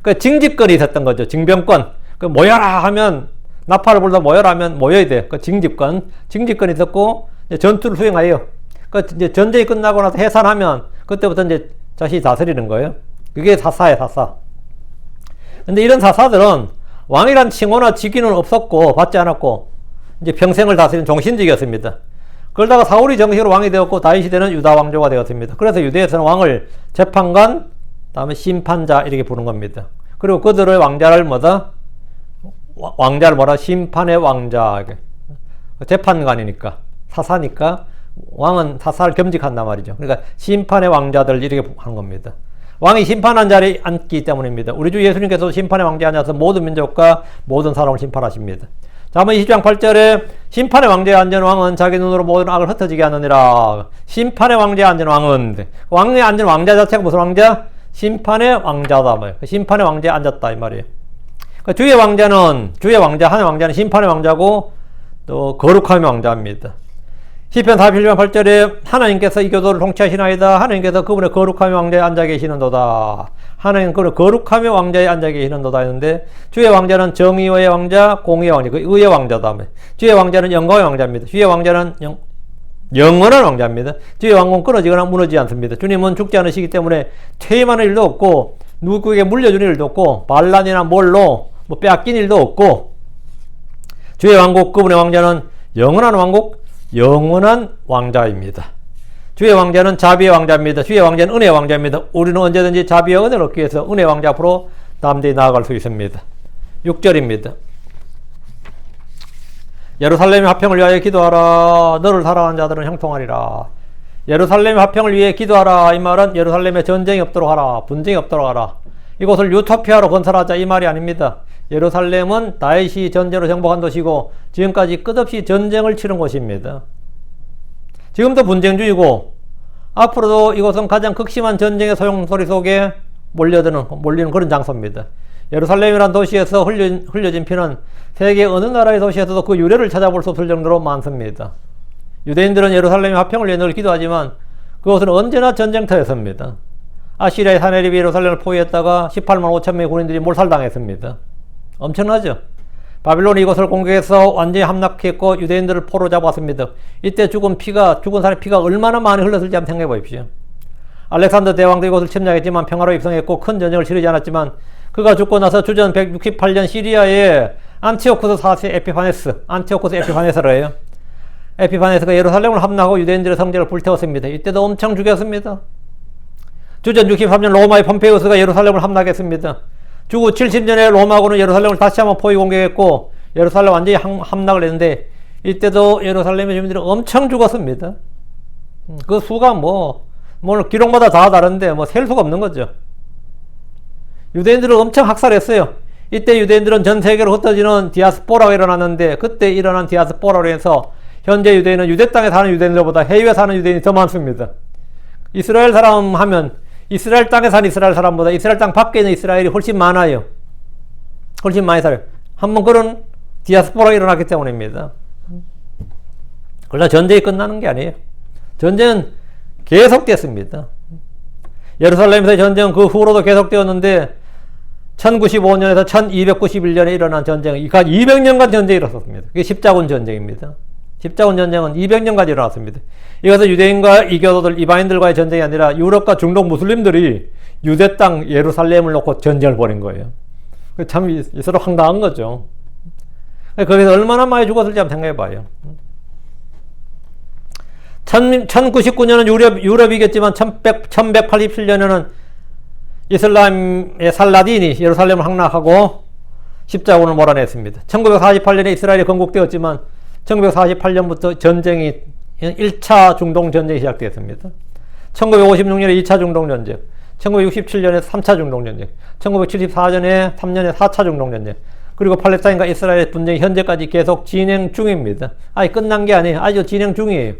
그 징집권이 있었던 거죠. 징병권. 그 모여라 하면 나팔을 불다 모여라 하면 모여야 돼. 그 징집권이 있었고 이제 전투를 수행하여. 그 이제 전쟁이 끝나고 나서 해산하면 그때부터 이제 자신이 다스리는 거예요. 그게 사사예요, 사사. 근데 이런 사사들은 왕이란 칭호나 직위는 없었고 받지 않았고 이제 평생을 다스리는 종신직이었습니다. 그러다가 사울이 정식으로 왕이 되었고 다윗 시대는 유다 왕조가 되었습니다. 그래서 유대에서는 왕을 재판관, 다음에 심판자 이렇게 부른 겁니다. 그리고 그들의 왕자를 심판의 왕자, 재판관이니까 사사니까 왕은 사살 겸직한단 말이죠. 그러니까 심판의 왕자들 이렇게 하는 겁니다. 왕이 심판한 자리에 앉기 때문입니다. 우리 주 예수님께서 심판의 왕자에 앉아서 모든 민족과 모든 사람을 심판하십니다. 자, 한번 20장 8절에 심판의 왕자에 앉은 왕은 자기 눈으로 모든 악을 흩어지게 하느니라. 심판의 왕자에 앉은 왕은, 왕에 앉은 왕자 자체가 무슨 왕자? 심판의 왕자다. 심판의 왕자에 앉았다 이 말이에요. 그러니까 주의 왕자, 하나님의 왕자는 심판의 왕자고 또 거룩함의 왕자입니다. 시편 41편 8절에 하나님께서 이 교도를 통치하시나이다. 하나님께서 그분의 거룩함의 왕자에 앉아 계시는도다. 하나님 그분의 거룩함의 왕자에 앉아 계시는도다 했는데, 주의 왕자는 정의의 왕자, 공의의 왕자, 그 의의 왕자다. 주의 왕자는 영광의 왕자입니다. 주의 왕자는 영원한 왕자입니다. 주의 왕국은 끊어지거나 무너지지 않습니다. 주님은 죽지 않으시기 때문에 퇴임하는 일도 없고, 누구에게 물려주는 일도 없고, 반란이나 뭘로 빼앗긴 일도 없고, 주의 왕국, 그분의 왕자는 영원한 왕국, 영원한 왕자입니다. 주의 왕자는 자비의 왕자입니다. 주의 왕자는 은혜의 왕자입니다. 우리는 언제든지 자비와 은혜를 얻기 위해서 은혜의 왕자 앞으로 담대히 나아갈 수 있습니다. 6절입니다. 예루살렘의 화평을 위하여 기도하라. 너를 사랑하는 자들은 형통하리라. 예루살렘의 화평을 위해 기도하라. 이 말은 예루살렘에 전쟁이 없도록 하라. 분쟁이 없도록 하라. 이곳을 유토피아로 건설하자 이 말이 아닙니다. 예루살렘은 다윗이 전쟁으로 정복한 도시고 지금까지 끝없이 전쟁을 치른 곳입니다. 지금도 분쟁 중이고 앞으로도 이곳은 가장 극심한 전쟁의 소용소리 속에 몰리는 그런 장소입니다. 예루살렘이란 도시에서 흘려진 피는 세계 어느 나라의 도시에서도 그 유래를 찾아볼 수 없을 정도로 많습니다. 유대인들은 예루살렘의 화평을 위해 늘 기도하지만 그것은 언제나 전쟁터였습니다. 아시리아의 사내립이 예루살렘을 포위했다가 18만 5천 명의 군인들이 몰살당했습니다. 엄청나죠? 바빌론이 이것을 공격해서 완전히 함락했고 유대인들을 포로 잡았습니다. 이때 죽은 사람의 피가 얼마나 많이 흘렀을지 한번 생각해 보십시오. 알렉산더 대왕도 이것을 침략했지만 평화로 입성했고 큰 전쟁을 치르지 않았지만 그가 죽고 나서 주전 168년 시리아의 안티오쿠스 4세 에피파네스라고 해요. 에피파네스가 예루살렘을 함락하고 유대인들의 성전을 불태웠습니다. 이때도 엄청 죽였습니다. 주전 63년 로마의 폼페이우스가 예루살렘을 함락했습니다. 주후 70년에 로마군은 예루살렘을 다시 한번 포위 공격했고 예루살렘 완전히 함락을 했는데 이때도 예루살렘의 주민들이 엄청 죽었습니다. 그 수가 기록마다 다 다른데 셀 수가 없는 거죠. 유대인들을 엄청 학살했어요. 이때 유대인들은 전 세계로 흩어지는 디아스포라가 일어났는데 그때 일어난 디아스포라로 해서 현재 유대인은 유대 땅에 사는 유대인들보다 해외에 사는 유대인이 더 많습니다. 이스라엘 사람 하면 이스라엘 땅에 사는 이스라엘 사람보다 이스라엘 땅 밖에 있는 이스라엘이 훨씬 많아요. 훨씬 많이 살아요. 한번 그런 디아스포라가 일어났기 때문입니다. 그러나 전쟁이 끝나는 게 아니에요. 전쟁은 계속됐습니다. 예루살렘에서의 전쟁은 그 후로도 계속되었는데 1095년에서 1291년에 일어난 전쟁은 200년간 전쟁이 일어났습니다. 그게 십자군 전쟁입니다. 십자군 전쟁은 200년간 일어났습니다. 이것은 유대인과 이교도들, 이방인들과의 전쟁이 아니라 유럽과 중동 무슬림들이 유대 땅 예루살렘을 놓고 전쟁을 벌인 거예요. 참 서로 황당한 거죠. 거기서 얼마나 많이 죽었을지 한번 생각해 봐요. 1099년은 유럽이겠지만 1187년에는 이슬람의 살라딘이 예루살렘을 함락하고 십자군을 몰아냈습니다. 1948년에 이스라엘이 건국되었지만 1948년부터 전쟁이 1차 중동전쟁이 시작되었습니다. 1956년에 2차 중동전쟁, 1967년에 3차 중동전쟁, 1974년에 3년에 4차 중동전쟁, 그리고 팔레스타인과 이스라엘의 분쟁이 현재까지 계속 진행 중입니다. 아니 끝난 게 아니에요. 아주 진행 중이에요.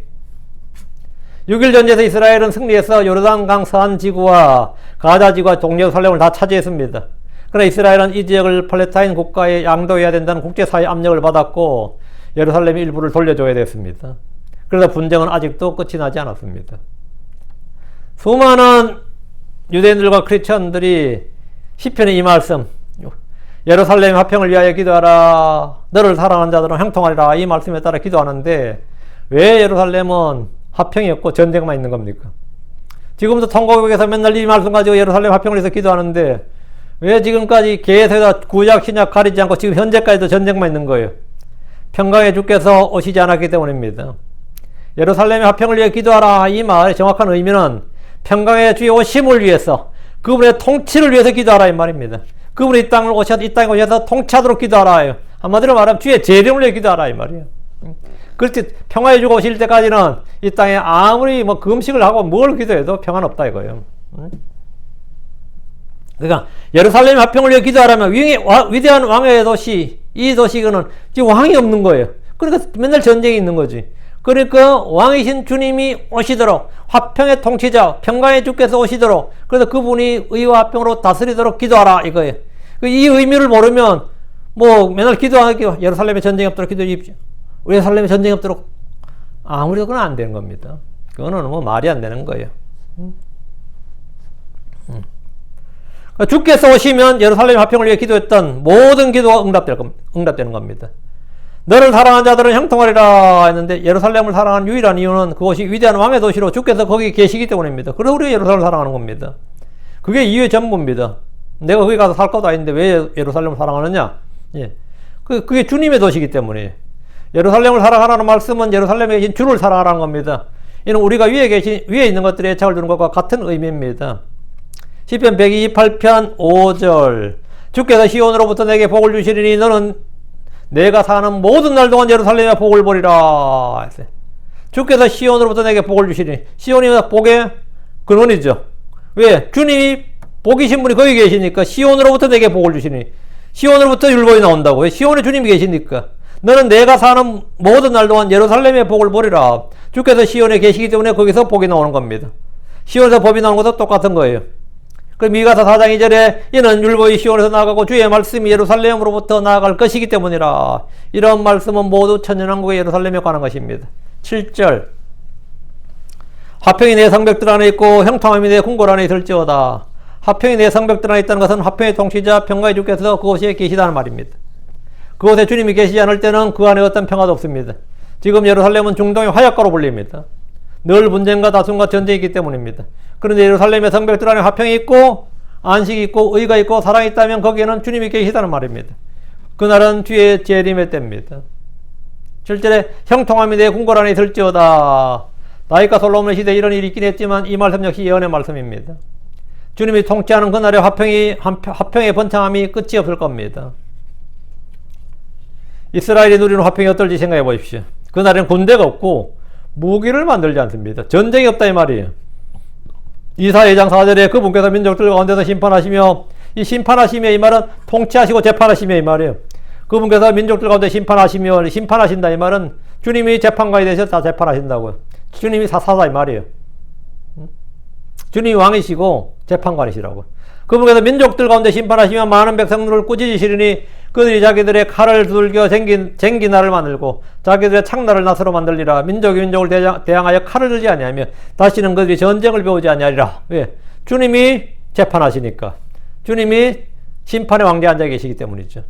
6일 전쟁에서 이스라엘은 승리해서 요르단강 서안 지구와 가자 지구와 동예루살렘을 다 차지했습니다. 그러나 이스라엘은 이 지역을 팔레스타인 국가에 양도해야 된다는 국제사회 압력을 받았고 예루살렘 일부를 돌려줘야 됐습니다. 그래서 분쟁은 아직도 끝이 나지 않았습니다. 수많은 유대인들과 크리스천들이 시편의 이 말씀, 예루살렘 화평을 위하여 기도하라, 너를 사랑하는 자들은 형통하리라, 이 말씀에 따라 기도하는데 왜 예루살렘은 화평이 없고 전쟁만 있는 겁니까? 지금도 통곡에서 맨날 이 말씀 가지고 예루살렘 화평을 위해서 기도하는데 왜 지금까지 계속해서 구약 신약 가리지 않고 지금 현재까지도 전쟁만 있는 거예요? 평강의 주께서 오시지 않았기 때문입니다. 예루살렘의 화평을 위해 기도하라, 이 말의 정확한 의미는 평강의 주의 오심을 위해서, 그분의 통치를 위해서 기도하라 이 말입니다. 그분이 이 땅에 오셔서 통치하도록 기도하라. 한마디로 말하면 주의 재림을 위해 기도하라 이 말이에요. 그렇지 평화해 주고 오실 때까지는 이 땅에 아무리 뭐 금식을 하고 뭘 기도해도 평화는 없다 이거예요. 그러니까 예루살렘 화평을 위해 기도하라면 위대한 왕의 도시, 이 도시는 지금 왕이 없는 거예요. 그러니까 맨날 전쟁이 있는 거지. 그러니까 왕이신 주님이 오시도록, 화평의 통치자 평강의 주께서 오시도록, 그래서 그분이 의와 화평으로 다스리도록 기도하라 이거예요. 이 의미를 모르면 뭐 맨날 기도하기 예루살렘에 전쟁이 없도록 기도해 주십시오. 예루살렘에 전쟁이 없도록 아무래도 그건 안 되는 겁니다. 그거는 뭐 말이 안 되는 거예요. 주께서 오시면 예루살렘 화평을 위해 기도했던 모든 기도가 응답되는 겁니다. 너를 사랑하는 자들은 형통하리라 했는데 예루살렘을 사랑하는 유일한 이유는 그곳이 위대한 왕의 도시로 주께서 거기 계시기 때문입니다. 그래서 우리가 예루살렘을 사랑하는 겁니다. 그게 이유의 전부입니다. 내가 거기 가서 살 것도 아닌데 왜 예루살렘을 사랑하느냐? 예. 그게 주님의 도시이기 때문에. 예루살렘을 사랑하라는 말씀은 예루살렘에 계신 주를 사랑하라는 겁니다. 이는 우리가 위에 있는 것들에 애착을 두는 것과 같은 의미입니다. 시편 128편 5절 주께서 시온으로부터 내게 복을 주시리니 너는 내가 사는 모든 날 동안 예루살렘에 복을 보리라. 주께서 시온으로부터 내게 복을 주시리니 시온이 복의 근원이죠. 왜? 주님이 복이신 분이 거기 계시니까 시온으로부터 내게 복을 주시니 시온으로부터 율법이 나온다고. 왜? 시온에 주님이 계시니까 너는 내가 사는 모든 날 동안 예루살렘에 복을 보리라. 주께서 시온에 계시기 때문에 거기서 복이 나오는 겁니다. 시온에서 법이 나오는 것도 똑같은 거예요. 그 미가서 4장 2절에 이는 율법이 시온에서 나가고 주의 말씀이 예루살렘으로부터 나아갈 것이기 때문이라. 이런 말씀은 모두 천년왕국의 예루살렘에 관한 것입니다. 7절 화평이 내 성벽들 안에 있고 형통함이 내 궁궐 안에 있을지어다. 화평이 내 성벽들 안에 있다는 것은 화평의 통치자 평강의 주께서 그곳에 계시다는 말입니다. 그곳에 주님이 계시지 않을 때는 그 안에 어떤 평화도 없습니다. 지금 예루살렘은 중동의 화약가로 불립니다. 늘 분쟁과 다툼과 전쟁이 있기 때문입니다. 그런데 예루살렘의 성벽들 안에 화평이 있고 안식이 있고 의가 있고 사랑이 있다면 거기에는 주님이 계시다는 말입니다. 그날은 주의 재림의 때입니다. 7절에 형통함이 내 궁궐 안에 있을지어다. 다윗과 솔로몬의 시대에 이런 일이 있긴 했지만 이 말씀 역시 예언의 말씀입니다. 주님이 통치하는 그날의 화평의 번창함이 끝이 없을 겁니다. 이스라엘이 누리는 화평이 어떨지 생각해 보십시오. 그날엔 군대가 없고 무기를 만들지 않습니다. 전쟁이 없다 이 말이에요. 이사 2장 4절에 그분께서 민족들 가운데서 심판하시며, 이 심판하시며 이 말은 통치하시고 재판하시며 이 말이에요. 그분께서 민족들 가운데 심판하시며, 심판하신다 이 말은 주님이 재판관이 되셔서 다 재판하신다고요. 주님이 사사다 이 말이에요. 주님이 왕이시고 재판관이시라고. 그분께서 민족들 가운데 심판하시며 많은 백성들을 꾸짖으시리니 그들이 자기들의 칼을 두들겨 쟁기날을 만들고 자기들의 창날을 낫으로 만들리라. 민족이 민족을 대항하여 칼을 들지 아니하며 다시는 그들이 전쟁을 배우지 아니하리라. 왜? 주님이 재판하시니까. 주님이 심판의 왕좌에 앉아 계시기 때문이죠.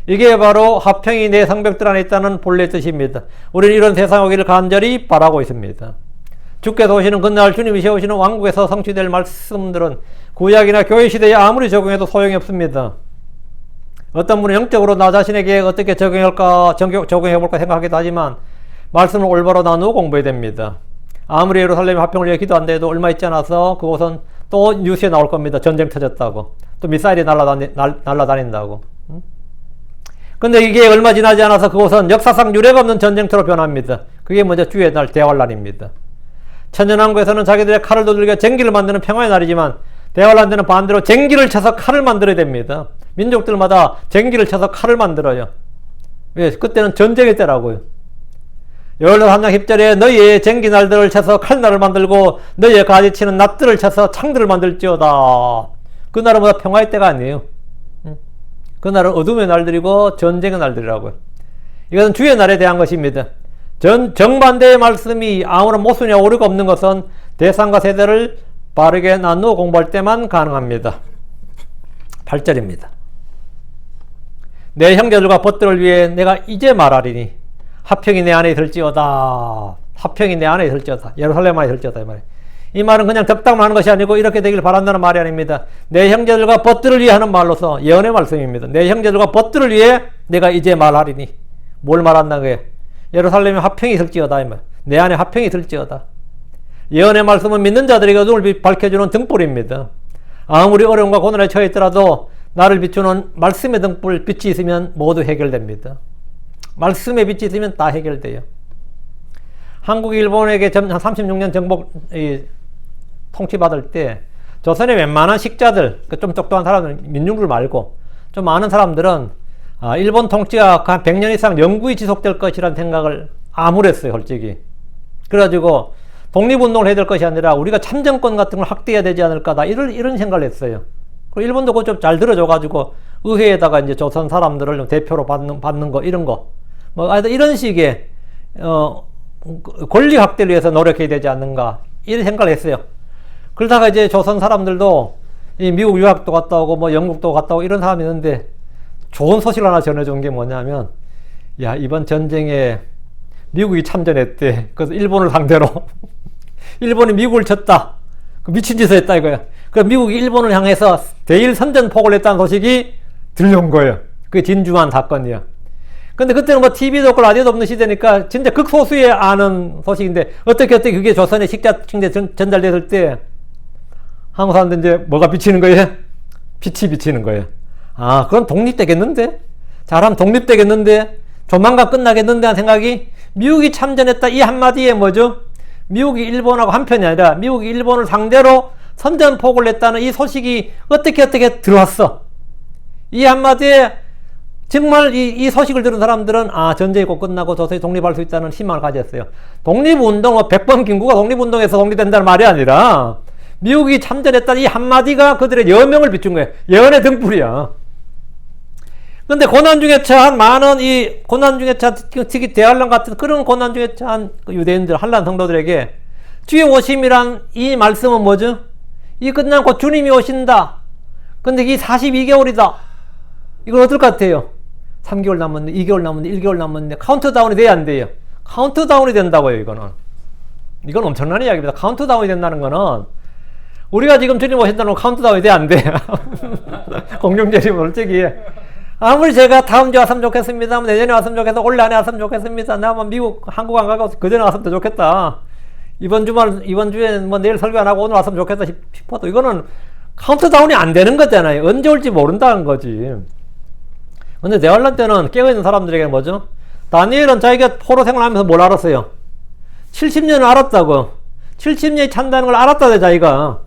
이게 바로 화평이 내 성벽들 안에 있다는 본래 뜻입니다. 우리는 이런 세상 오기를 간절히 바라고 있습니다. 주께서 오시는 그날 주님이 세우시는 왕국에서 성취될 말씀들은 구약이나 교회 시대에 아무리 적용해도 소용이 없습니다. 어떤 분은 영적으로 나 자신에게 어떻게 적용해볼까 생각하기도 하지만 말씀을 올바로 나누어 공부해야 됩니다. 아무리 예루살렘 화평을 위해 기도한다 해도 얼마 있지 않아서 그곳은 또 뉴스에 나올 겁니다. 전쟁 터졌다고. 또 미사일이 날아다닌다고. 근데 이게 얼마 지나지 않아서 그곳은 역사상 유례가 없는 전쟁터로 변합니다. 그게 먼저 주의 날 대환란입니다. 천년왕국에서는 자기들의 칼을 두들겨 쟁기를 만드는 평화의 날이지만 대환란 때는 반대로 쟁기를 쳐서 칼을 만들어야 됩니다. 민족들마다 쟁기를 쳐서 칼을 만들어요. 왜? 그때는 전쟁의 때라고요. 열로 3장 10절에 너희의 쟁기날들을 쳐서 칼날을 만들고 너희의 가지치는 낫들을 쳐서 창들을 만들지어다. 그날은 뭐다 평화의 때가 아니에요. 그날은 어둠의 날들이고 전쟁의 날들이라고요. 이것은 주의 날에 대한 것입니다. 정반대의 말씀이 아무런 모순이나 오류가 없는 것은 대상과 세대를 바르게 나누어 공부할 때만 가능합니다. 8절입니다. 내 형제들과 벗들을 위해 내가 이제 말하리니 화평이 내 안에 있을지어다. 화평이 내 안에 있을지어다. 예루살렘 안에 있을지어다. 이 말은 그냥 덕담을 하는 것이 아니고 이렇게 되길 바란다는 말이 아닙니다. 내 형제들과 벗들을 위해 하는 말로서 예언의 말씀입니다. 내 형제들과 벗들을 위해 내가 이제 말하리니. 뭘 말한다 그게? 예루살렘에 화평이 있을지어다. 이 말. 내 안에 화평이 있을지어다. 예언의 말씀은 믿는 자들에게 어둠을 밝혀주는 등불입니다. 아무리 어려움과 고난에 처해 있더라도 나를 비추는 말씀의 등불, 빛이 있으면 모두 해결됩니다. 말씀의 빛이 있으면 다 해결돼요. 한국이 일본에게 한 36년 정복 통치받을 때 조선의 웬만한 식자들, 좀 똑똑한 사람들, 민중들 말고 좀 많은 사람들은 일본 통치가 한 100년 이상 영구히 지속될 것이라는 생각을 암울했어요, 솔직히. 그래가지고 독립운동을 해야 될 것이 아니라 우리가 참정권 같은 걸 확대해야 되지 않을까, 이런 생각을 했어요. 그리고 일본도 그거 좀 잘 들어줘가지고 의회에다가 이제 조선 사람들을 좀 대표로 받는 거, 이런 거. 뭐, 이런 식의, 권리 확대를 위해서 노력해야 되지 않는가, 이런 생각을 했어요. 그러다가 이제 조선 사람들도 이 미국 유학도 갔다 오고 뭐 영국도 갔다 오고 이런 사람이 있는데 좋은 소식을 하나 전해준 게 뭐냐면, 야, 이번 전쟁에 미국이 참전했대. 그래서 일본을 상대로. 일본이 미국을 쳤다. 그 미친 짓을 했다 이거야. 그래서 미국이 일본을 향해서 대일 선전포고를 했다는 소식이 들려온 거예요. 그게 진주만 사건이야. 근데 그때는 뭐 TV도 없고 라디오도 없는 시대니까 진짜 극소수의 아는 소식인데 어떻게 그게 조선의 식자층에 전달됐을 때 한국 사람들 이제 뭐가 비치는 거예요? 빛이 비치는 거예요. 아, 그럼 독립되겠는데? 잘하면 독립되겠는데? 조만간 끝나겠는데? 하는 생각이, 미국이 참전했다 이 한마디에 뭐죠? 미국이 일본하고 한편이 아니라 미국이 일본을 상대로 선전포고를 했다는 이 소식이 어떻게 들어왔어. 이 한마디에 정말 이 소식을 들은 사람들은 전쟁이 곧 끝나고 조선이 독립할 수 있다는 희망을 가졌어요. 독립운동, 100번 김구가 독립운동에서 독립된다는 말이 아니라 미국이 참전했다는 이 한마디가 그들의 여명을 비춘 거예요. 예언의 등불이야. 근데 고난 중에 처한 많은 이 고난 중에 처한 특히 대환란 같은 그런 고난 중에 처한 유대인들, 한란 성도들에게 주의 오심이란 이 말씀은 뭐죠? 이 끝나고 곧 주님이 오신다. 근데 이 42개월이다. 이건 어떨 것 같아요? 3개월 남았는데, 2개월 남았는데, 1개월 남았는데, 카운트다운이 돼야 안 돼요? 카운트다운이 된다고요, 이거는. 이건 엄청난 이야기입니다. 카운트다운이 된다는 거는, 우리가 지금 주님 오신다는 건 카운트다운이 돼야 안 돼. 공중제림 솔직히. 아무리 제가 다음 주에 왔으면 좋겠습니다. 내년에 왔으면 좋겠다. 올해 안에 왔으면 좋겠습니다. 나 뭐 미국, 한국 안 가고 그 전에 왔으면 더 좋겠다. 이번 주에 뭐 내일 설교 안 하고 오늘 왔으면 좋겠다 싶어도 이거는 카운트다운이 안 되는 거잖아요. 언제 올지 모른다는 거지. 근데 대환란 때는 깨어있는 사람들에게 뭐죠? 다니엘은 자기가 포로 생활하면서 뭘 알았어요? 70년을 알았다고. 70년이 찬다는 걸 알았다네, 자기가.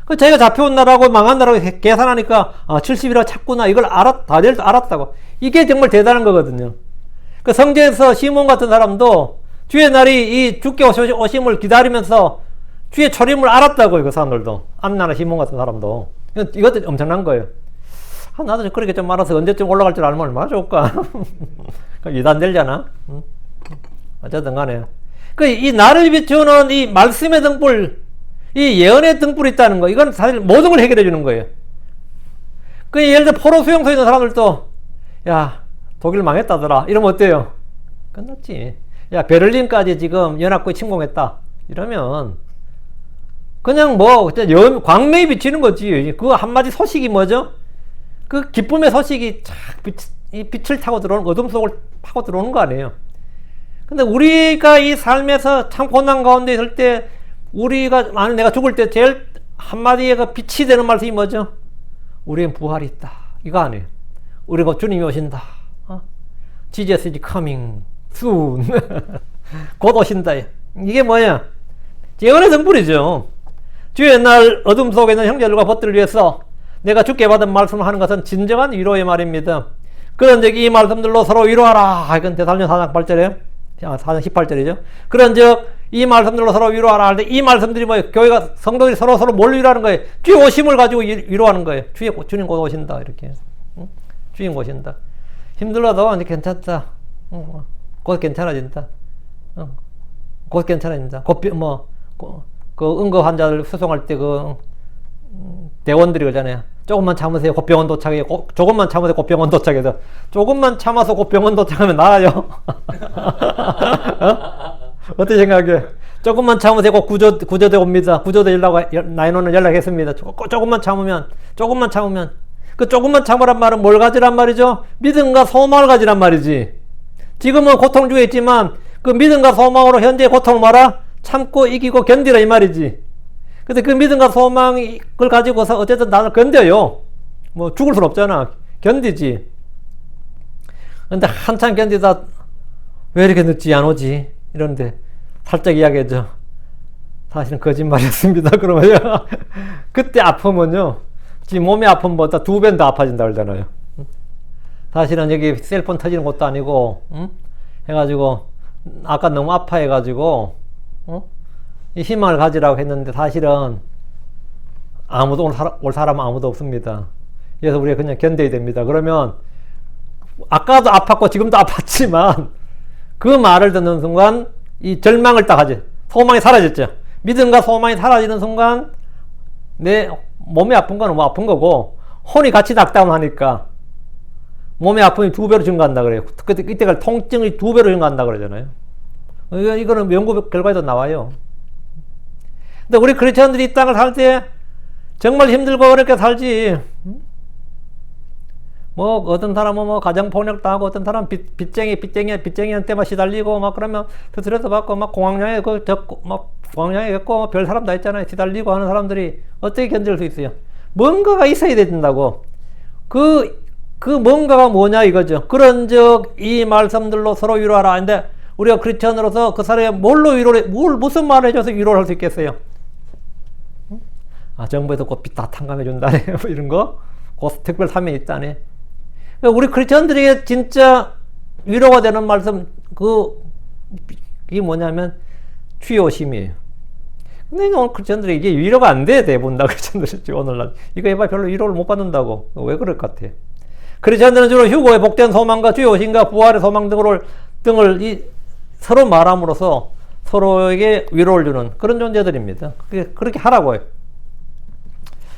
그 자기가 잡혀온 나라고 망한 나라고 계산하니까 70이라 찾구나. 이걸 다니엘도 알았다고. 이게 정말 대단한 거거든요. 그 성경에서 시몬 같은 사람도 주의 날이 이 주께 오심을 기다리면서 주의 초림을 알았다고요, 그 사람들도. 안나나 시몬 같은 사람도. 이것도 엄청난 거예요. 나도 그렇게 좀 알아서 언제쯤 올라갈 줄 알면 얼마나 좋을까. 이단 되잖아. 어쨌든 간에. 이 나를 비추는 이 말씀의 등불, 이 예언의 등불이 있다는 거, 이건 사실 모든 걸 해결해 주는 거예요. 예를 들어 포로 수용소에 있는 사람들도, 야, 독일 망했다더라. 이러면 어때요? 끝났지. 야, 베를린까지 지금 연합국이 침공했다. 이러면, 그냥 광명이 비치는 거지. 그 한마디 소식이 뭐죠? 그 기쁨의 소식이 착 빛을 타고 들어오는, 어둠 속을 파고 들어오는 거 아니에요. 근데 우리가 이 삶에서 참 고난 가운데 있을 때, 만약 내가 죽을 때 제일 한마디에 그 빛이 되는 말씀이 뭐죠? 우리엔 부활이 있다. 이거 아니에요. 우리가 주님이 오신다. Jesus is coming soon. 곧 오신다. 이게 뭐야? 예언의 등불이죠. 주의 날 어둠 속에 있는 형제들과 벗들을 위해서 내가 주께 받은 말씀을 하는 것은 진정한 위로의 말입니다. 그런즉 이 말씀들로 서로 위로하라. 이건 데살로니가 4장 8절이에요. 4장 18절이죠. 그런즉 이 말씀들로 서로 위로하라 하는데 이 말씀들이 뭐예요? 교회가 성도들이 서로 뭘 위로하는 거예요? 주의 오심을 가지고 위로하는 거예요. 주님 곧 오신다. 이렇게. 주님 오신다. 힘들어도 이제 괜찮다. 곧 괜찮아진다. 곧 괜찮아진다. 그 응급 환자들 수송할 때 대원들이 그러잖아요. 조금만 참으세요. 곧 병원 도착해요. 조금만 참으세요. 곧 병원 도착해서. 조금만 참아서 곧 병원 도착하면 나아요. 어떻게 생각해? 조금만 참으세요. 곧 구조대 옵니다. 구조대 나인원을 연락했습니다. 조금만 참으면. 그 조금만 참으란 말은 뭘 가지란 말이죠? 믿음과 소망을 가지란 말이지. 지금은 고통 중에 있지만 그 믿음과 소망으로 현재의 고통을 뭐라? 참고 이기고 견디라 이 말이지. 근데 그 믿음과 소망을 가지고서 어쨌든 나를 견뎌요. 뭐 죽을 순 없잖아. 견디지. 근데 한참 견디다 왜 이렇게 늦지 안 오지? 이러는데 살짝 이야기했죠. 사실은 거짓말이었습니다. 그러면 그때 아프면요, 지금 몸의 아픔보다 2배는 더 아파진다 그러잖아요. 사실은 여기 셀폰 터지는 것도 아니고, 해가지고 아까 너무 아파해가지고 이 희망을 가지라고 했는데 사실은 아무도 올 사람은 아무도 없습니다. 그래서 우리가 그냥 견뎌야 됩니다. 그러면 아까도 아팠고 지금도 아팠지만 그 말을 듣는 순간 이 절망을 딱 하지. 소망이 사라졌죠. 믿음과 소망이 사라지는 순간 내 몸이 아픈 건 뭐 아픈 거고 혼이 같이 락다운 하니까 몸의 아픔이 2배로 증가한다 그래요. 이때가 통증이 2배로 증가한다 그러잖아요. 이거는 연구 결과에도 나와요. 근데 우리 크리스천들이 이 땅을 살 때 정말 힘들고 어렵게 살지. 뭐 어떤 사람은 뭐 가정폭력 당하고 어떤 사람은 빚쟁이한테만 시달리고 막 그러면 스트레스 받고 막 공황장애 겪고 막 공황장애 겪고 별 사람 다 있잖아요. 시달리고 하는 사람들이 어떻게 견딜 수 있어요? 뭔가가 있어야 된다고. 그 뭔가가 뭐냐 이거죠. 그런즉 이 말씀들로 서로 위로하라. 근데 우리가 크리스천으로서 그 사람이 무슨 말을 해줘서 위로를 할 수 있겠어요? 정부에서 꽃빛 다 탕감해 준다네. 뭐 이런 거. 특별 사명이 있다네. 우리 크리스천들에게 진짜 위로가 되는 말씀, 이게 뭐냐면, 주여오심이에요. 근데 오늘 크리스천들이 이게 위로가 안 돼, 대부분 다 크리스천들이 오늘날. 이거 해봐 별로 위로를 못 받는다고. 왜 그럴 것 같아? 크리스천들은 주로 휴거의 복된 소망과 주여오심과 부활의 소망 등을 서로 말함으로써 서로에게 위로를 주는 그런 존재들입니다. 그렇게 하라고 해요.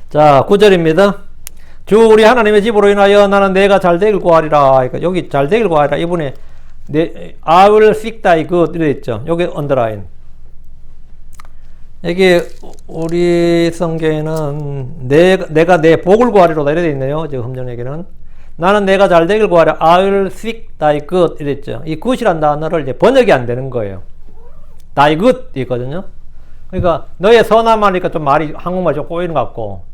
자, 9절입니다. 주 우리 하나님의 집으로 인하여 나는 내가 잘 되길 구하리라. 그러니까 여기 잘 되길 구하리라. 이분이 I will seek thy good 이래 있죠. 여기 언더라인. 여기 우리 성경에는 내가 내 복을 구하리로다 이래 돼 있네요. 지금 흠정 얘기는 나는 내가 잘 되길 구하리라. I will seek thy good 이래 있죠. 이 good이란 단어를 이제 번역이 안 되는 거예요. thy good 있거든요. 그러니까 너의 선함 하니까 좀 말이 한국말 좀 꼬이는 것 같고.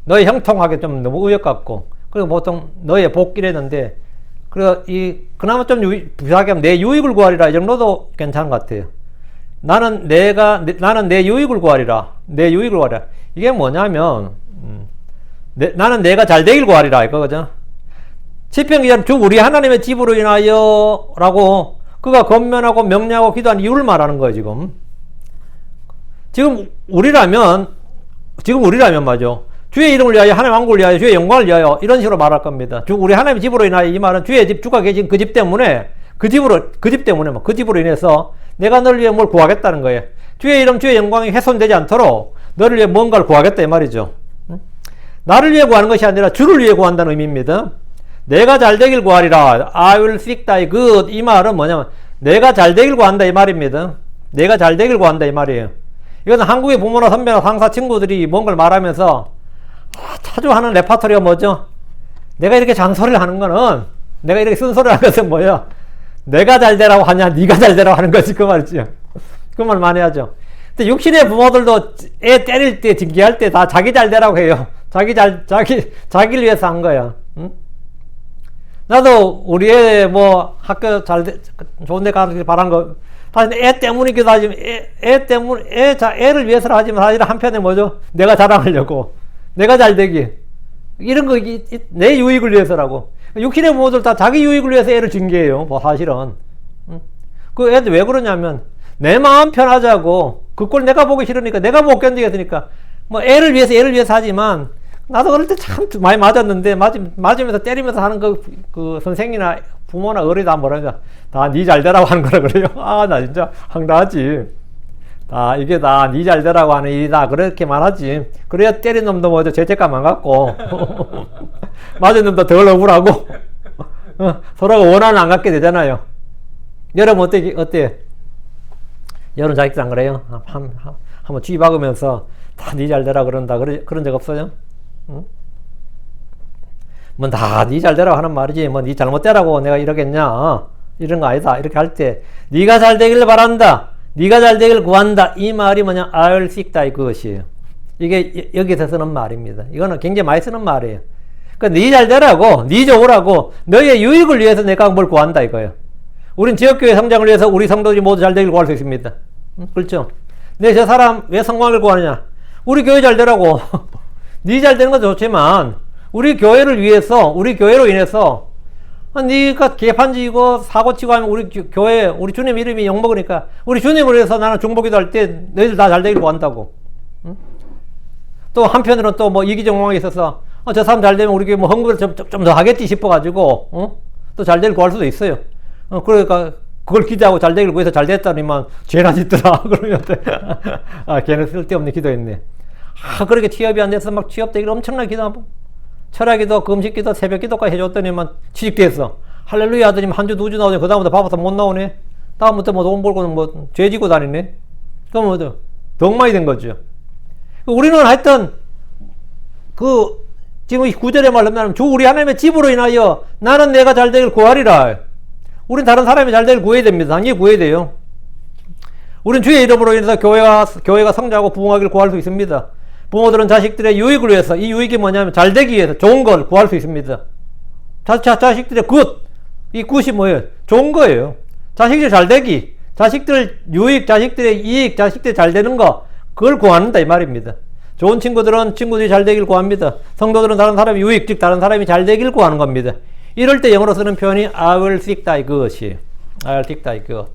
너의 형통하게 좀 너무 의역 같고, 그리고 보통 너의 복 이랬는데, 그나마 좀 부사하게 하면 내 유익을 구하리라, 이 정도도 괜찮은 것 같아요. 나는 내 유익을 구하리라. 내 유익을 구하리라. 이게 뭐냐면, 나는 내가 잘 되길 구하리라, 이거거든. 시편 기자는 주 우리 하나님의 집으로 인하여 라고, 그가 권면하고 명령하고 기도한 이유를 말하는 거예요, 지금 우리라면 맞아. 주의 이름을 위하여 하나님의 왕국을 위하여 주의 영광을 위하여 이런 식으로 말할 겁니다. 우리 하나님의 집으로 인하여 이 말은 주의 집 주가 계신 그 집 때문에 그 집으로 인해서 내가 너를 위해 뭘 구하겠다는 거예요. 주의 이름 주의 영광이 훼손되지 않도록 너를 위해 뭔가를 구하겠다 이 말이죠. 나를 위해 구하는 것이 아니라 주를 위해 구한다는 의미입니다. 내가 잘 되길 구하리라. I will seek thy good. 이 말은 뭐냐면 내가 잘 되길 구한다 이 말입니다. 내가 잘 되길 구한다 이 말이에요. 이것은 한국의 부모나 선배나 상사 친구들이 뭔가를 말하면서 자주 하는 레파토리가 뭐죠? 내가 이렇게 잔소리를 하는 거는, 내가 이렇게 쓴소리를 하는 것은 뭐야? 내가 잘 되라고 하냐, 네가 잘 되라고 하는 거지, 그 말이죠. 그 말 많이 하죠. 근데 육신의 부모들도 애 때릴 때, 징계할 때 다 자기 잘 되라고 해요. 자기를 위해서 한 거야. 응? 나도 우리 애 뭐 학교 좋은 데 가길 바란 거, 사실 애 때문이기도 하지만, 애를 위해서라 하지만 사실 한편에 뭐죠? 내가 자랑하려고. 내가 잘 되기. 이런 거, 내 유익을 위해서라고. 육신의 부모들 다 자기 유익을 위해서 애를 징계해요. 뭐, 사실은. 그 애들 왜 그러냐면, 내 마음 편하자고, 그 꼴 내가 보기 싫으니까, 내가 못 견디겠으니까, 뭐, 애를 위해서 하지만, 나도 어릴 때 참 많이 맞았는데, 맞으면서 때리면서 하는 그 선생이나 부모나 어른이 다 뭐라냐. 다 니 잘 되라고 하는 거라 그래요. 나 진짜 황당하지. 이게 다 니 잘 되라고 하는 일이다. 그렇게 말하지. 그래야 때린 놈도 뭐죠. 죄책감 안 갖고. 맞은 놈도 덜 억울하고. 서로가 원한을 안 갖게 되잖아요. 여러분 어때? 여러분 자식들 안 그래요? 한번 쥐 박으면서 다 니 잘 되라 그런다. 그런 적 없어요? 응? 뭐 다 니 잘 되라고 하는 말이지. 뭐 니 잘못되라고 내가 이러겠냐. 이런 거 아니다. 이렇게 할 때 니가 잘 되길 바란다. 네가 잘 되길 구한다. 이 말이 뭐냐? I will seek thy good이에요. 이게 여기서 쓰는 말입니다. 이거는 굉장히 많이 쓰는 말이에요. 그러니까 네 잘 되라고, 네 좋으라고, 너의 유익을 위해서 내가 뭘 구한다 이거예요. 우린 지역교회 성장을 위해서 우리 성도들이 모두 잘 되길 구할 수 있습니다. 그렇죠? 근데 저 사람 왜 성공하길 구하느냐? 우리 교회 잘 되라고. 네 잘 되는 것도 좋지만 우리 교회를 위해서, 우리 교회로 인해서 네가 개판지고 사고치고 하면 우리 교회, 우리 주님 이름이 욕먹으니까 우리 주님을 위해서 나는 중보기도 할 때 너희들 다 잘 되길 구한다고. 응? 또 한편으로는 또 뭐 이기적망이 있어서 저 사람 잘 되면 우리 교회 뭐 헌금을 좀 더 하겠지 싶어가지고 또 잘 되길 구할 수도 있어요. 그러니까 그걸 기대하고 잘 되길 구해서 잘 됐다니만 죄나 짓더라. 그러면 걔는 쓸데없는 기도했네. 그렇게 취업이 안 돼서 막 취업 되기를 엄청나게 기도하고 철학기도, 금식기도, 새벽기도까지 해줬더니만 취직됐어. 할렐루야 하더니 한 주, 두 주 나오더니 그 다음부터 바빠서 못 나오네. 다음부터 뭐 돈 벌고는 뭐 죄 지고 다니네. 그럼 뭐 더 엉망이 된 거죠. 우리는 하여튼 지금 이 구절의 말로 하면 주 우리 하나님의 집으로 인하여 나는 내가 잘 되길 구하리라. 우린 다른 사람이 잘 되길 구해야 됩니다. 당연히 구해야 돼요. 우린 주의 이름으로 인해서 교회가 성장하고 부흥하기를 구할 수 있습니다. 부모들은 자식들의 유익을 위해서, 이 유익이 뭐냐면 잘 되기 위해서 좋은 걸 구할 수 있습니다. 자식들의 이 굿이 뭐예요? 좋은 거예요. 자식들 잘 되기, 자식들 유익, 자식들의 이익, 자식들이 잘 되는 거, 그걸 구한다 이 말입니다. 좋은 친구들은 친구들이 잘 되길 구합니다. 성도들은 다른 사람이 유익, 즉 다른 사람이 잘 되길 구하는 겁니다. 이럴 때 영어로 쓰는 표현이 I will seek thy good이에요. I will seek thy good.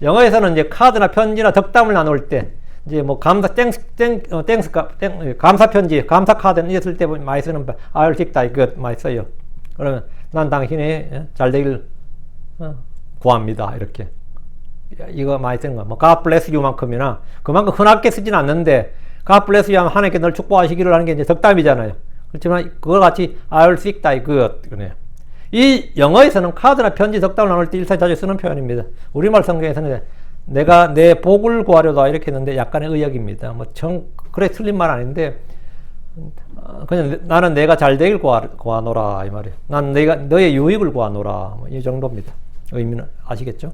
영어에서는 이제 카드나 편지나 덕담을 나눌 때 이제 뭐 감사 편지, 감사 카드는 있을 때 많이 쓰는 I will seek thy good 많이 써요. 그러면 난 당신이 잘 되길 구합니다. 이렇게. 이거 많이 쓰는 거. 뭐 God bless you만큼이나 그만큼 흔하게 쓰진 않는데 God bless you 하면 하나님께 널 축복하시기를 하는 게 이제 덕담이잖아요. 그렇지만 그거 같이 I will seek thy good. 그래요. 이 영어에서는 카드나 편지, 덕담을 나눌 때 일상 자주 쓰는 표현입니다. 우리말 성경에서는 내가 내 복을 구하려다 이렇게 했는데 약간의 의역입니다. 그래 틀린 말 아닌데 그냥 나는 내가 잘 되길 구하노라 이 말이에요. 난 너의 유익을 구하노라 뭐 이 정도입니다. 의미는 아시겠죠?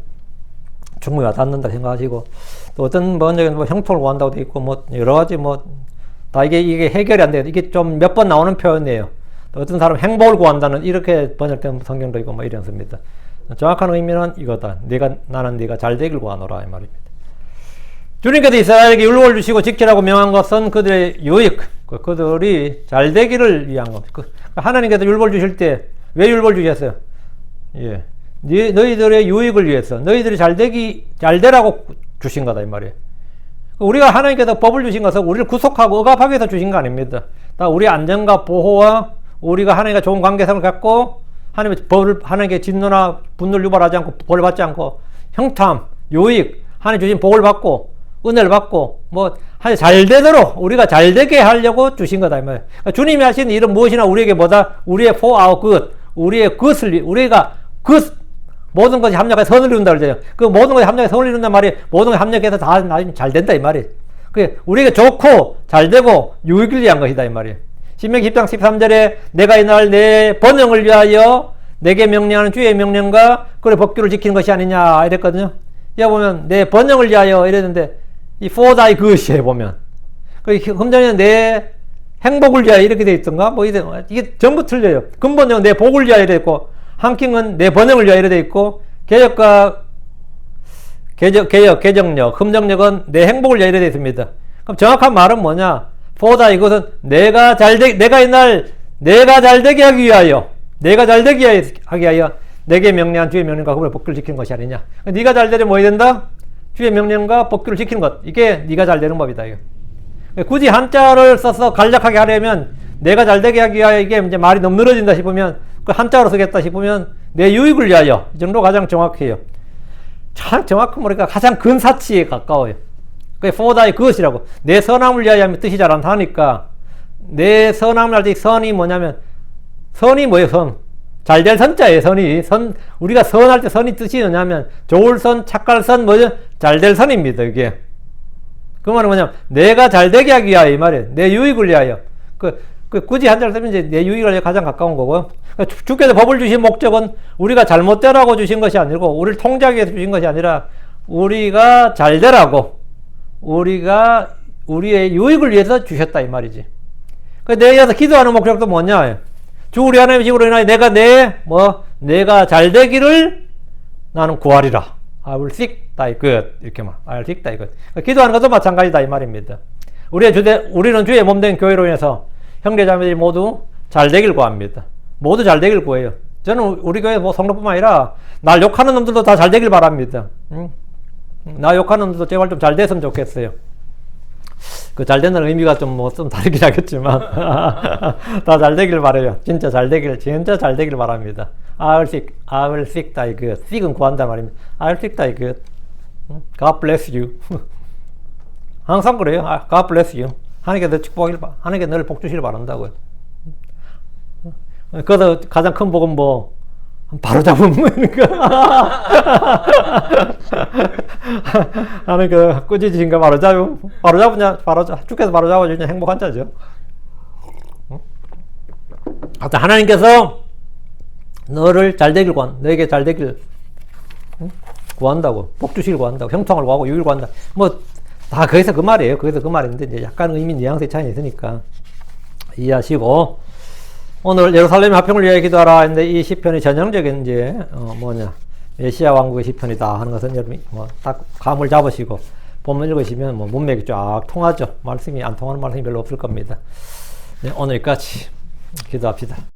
충분히 와닿는다 생각하시고 또 어떤 번역에는 뭐 형통을 구한다고 돼 있고 뭐 여러 가지 다 이게 해결이 안 돼요. 이게 좀 몇 번 나오는 표현이에요. 또 어떤 사람은 행복을 구한다는 이렇게 번역된 성경도 있고 뭐 이렇습니다. 정확한 의미는 이거다. 나는 네가 잘 되길 구하노라 이 말입니다. 주님께서 이스라엘에게 율법을 주시고 지키라고 명한 것은 그들의 유익, 그들이 잘 되기를 위한 겁니다. 하나님께서 율법을 주실 때 왜 율법을 주셨어요? 예, 너희들의 유익을 위해서, 너희들이 잘 되라고 주신 거다 이 말이에요. 우리가 하나님께서 법을 주신 것은 우리를 구속하고 억압하기 위해서 주신 거 아닙니다. 다 우리 안전과 보호와 우리가 하나님과 좋은 관계성을 갖고 하나님의 법을, 하나님께 진노나 분노를 유발하지 않고 벌 받지 않고 형탐, 유익, 하나님 주신 복을 받고 은혜를 받고 잘 되도록 우리가 잘 되게 하려고 주신 거다 이 말이에요. 그러니까 주님이 하신 일은 무엇이나 우리에게 우리의 for our good, 우리의 우리가 모든 것이 합력해서 선을 이룬다 그러잖아요. 그 모든 것이 합력해서 선을 이룬단 말이 모든 것이 합력해서 다 나중에 잘 된다 이 말이에요. 그게 우리에게 좋고 잘 되고 유익을 위한 것이다 이 말이에요. 신명기 10장 13절에 내가 이날 내 번영을 위하여 내게 명령하는 주의 명령과 그의 법규를 지키는 것이 아니냐 이랬거든요. 여기 보면 내 번영을 위하여 이랬는데 이 for thy good이에요 보면. 금전에는 내 행복을 위하여 이렇게 돼 있던가 이게 전부 틀려요. 근본적으로 내 복을 위하여 이래 있고 한킹은 내 번영을 위하여 이래 돼 있고 개혁력, 금정력은 내 행복을 위하여 이래 돼 있습니다. 그럼 정확한 말은 뭐냐? 보다 이것은 내가 이날 내가 잘 되게 하기 위하여 내게 명령한 주의 명령과 그의 법규를 지키는 것이 아니냐. 네가 잘 되려면 뭐 해야 된다? 주의 명령과 법규를 지키는 것. 이게 네가 잘 되는 법이다. 이거. 굳이 한자를 써서 간략하게 하려면 내가 잘 되게 하기 위하여 이게 이제 말이 너무 늘어진다 싶으면 그 한자로 쓰겠다 싶으면 내 유익을 위하여 이 정도 가장 정확해요. 참 정확한 말이니까 가장 근사치에 가까워요. 그게 for thy good이라고. 내 선함을 위하여 하면 뜻이 잘 안 하니까 내 선함을 할 때 선이 뭐냐면 선이 뭐예요? 잘 될 선자예요. 우리가 선할 때 선이 뜻이 뭐냐면 좋을 선, 착할 선, 잘 될 선입니다. 이게 그 말은 뭐냐면 내가 잘 되게 하기 위하여 이 말이에요. 내 유익을 위하여. 굳이 한자를 쓰면 이제 내 유익을 위하여 가장 가까운 거고요. 주께서 법을 주신 목적은 우리가 잘못되라고 주신 것이 아니고 우리를 통제하기 위해서 주신 것이 아니라 우리가 잘 되라고 우리의 유익을 위해서 주셨다 이 말이지. 내에서 기도하는 목적도 뭐냐? 주 우리 하나님의 집으로 인하여 내가 잘 되기를 나는 구하리라. I will seek thy good. 이렇게 말. I will seek thy good. 기도하는 것도 마찬가지다 이 말입니다. 우리는 주의 몸된 교회로 인해서 형제자매들이 모두 잘 되길 구합니다. 모두 잘 되길 구해요. 저는 우리 교회 성도뿐만 아니라 날 욕하는 놈들도 다 잘 되길 바랍니다. 나 욕하는 놈들도 제발 좀 잘 됐으면 좋겠어요. 그 잘 되는 의미가 좀 다르긴 하겠지만 다 잘 되길 바라요. 진짜 잘 되길 바랍니다. I will seek thy good. seek은 구한다 말입니다. I will seek thy good. God bless you. 항상 그래요. God bless you. 하나님께 너를 복 주시길 바란다고요. 그래서 가장 큰 복은 바로 잡으면 하는 그 꾸짖으신가 바로 잡으냐 주께서 바로 잡아주냐 행복한 자죠. 하여튼 하나님께서 너를 잘 되길 너에게 잘 되길 구한다고, 복 주시길 구한다고, 형통을 구하고 유익을 구한다. 다 거기서 그 말이에요. 거기서 그 말인데 이제 약간 의미 뉘앙스의 차이가 있으니까 이해하시고, 오늘 예루살렘의 화평을 위하여 기도하라 했는데 이 시편이 전형적인 이제 메시아 왕국의 시편이다 하는 것은 여러분이 딱 감을 잡으시고 본문 읽으시면 문맥이 쫙 통하죠. 말씀이 안 통하는 말씀이 별로 없을 겁니다. 네, 오늘 여기까지 기도합시다.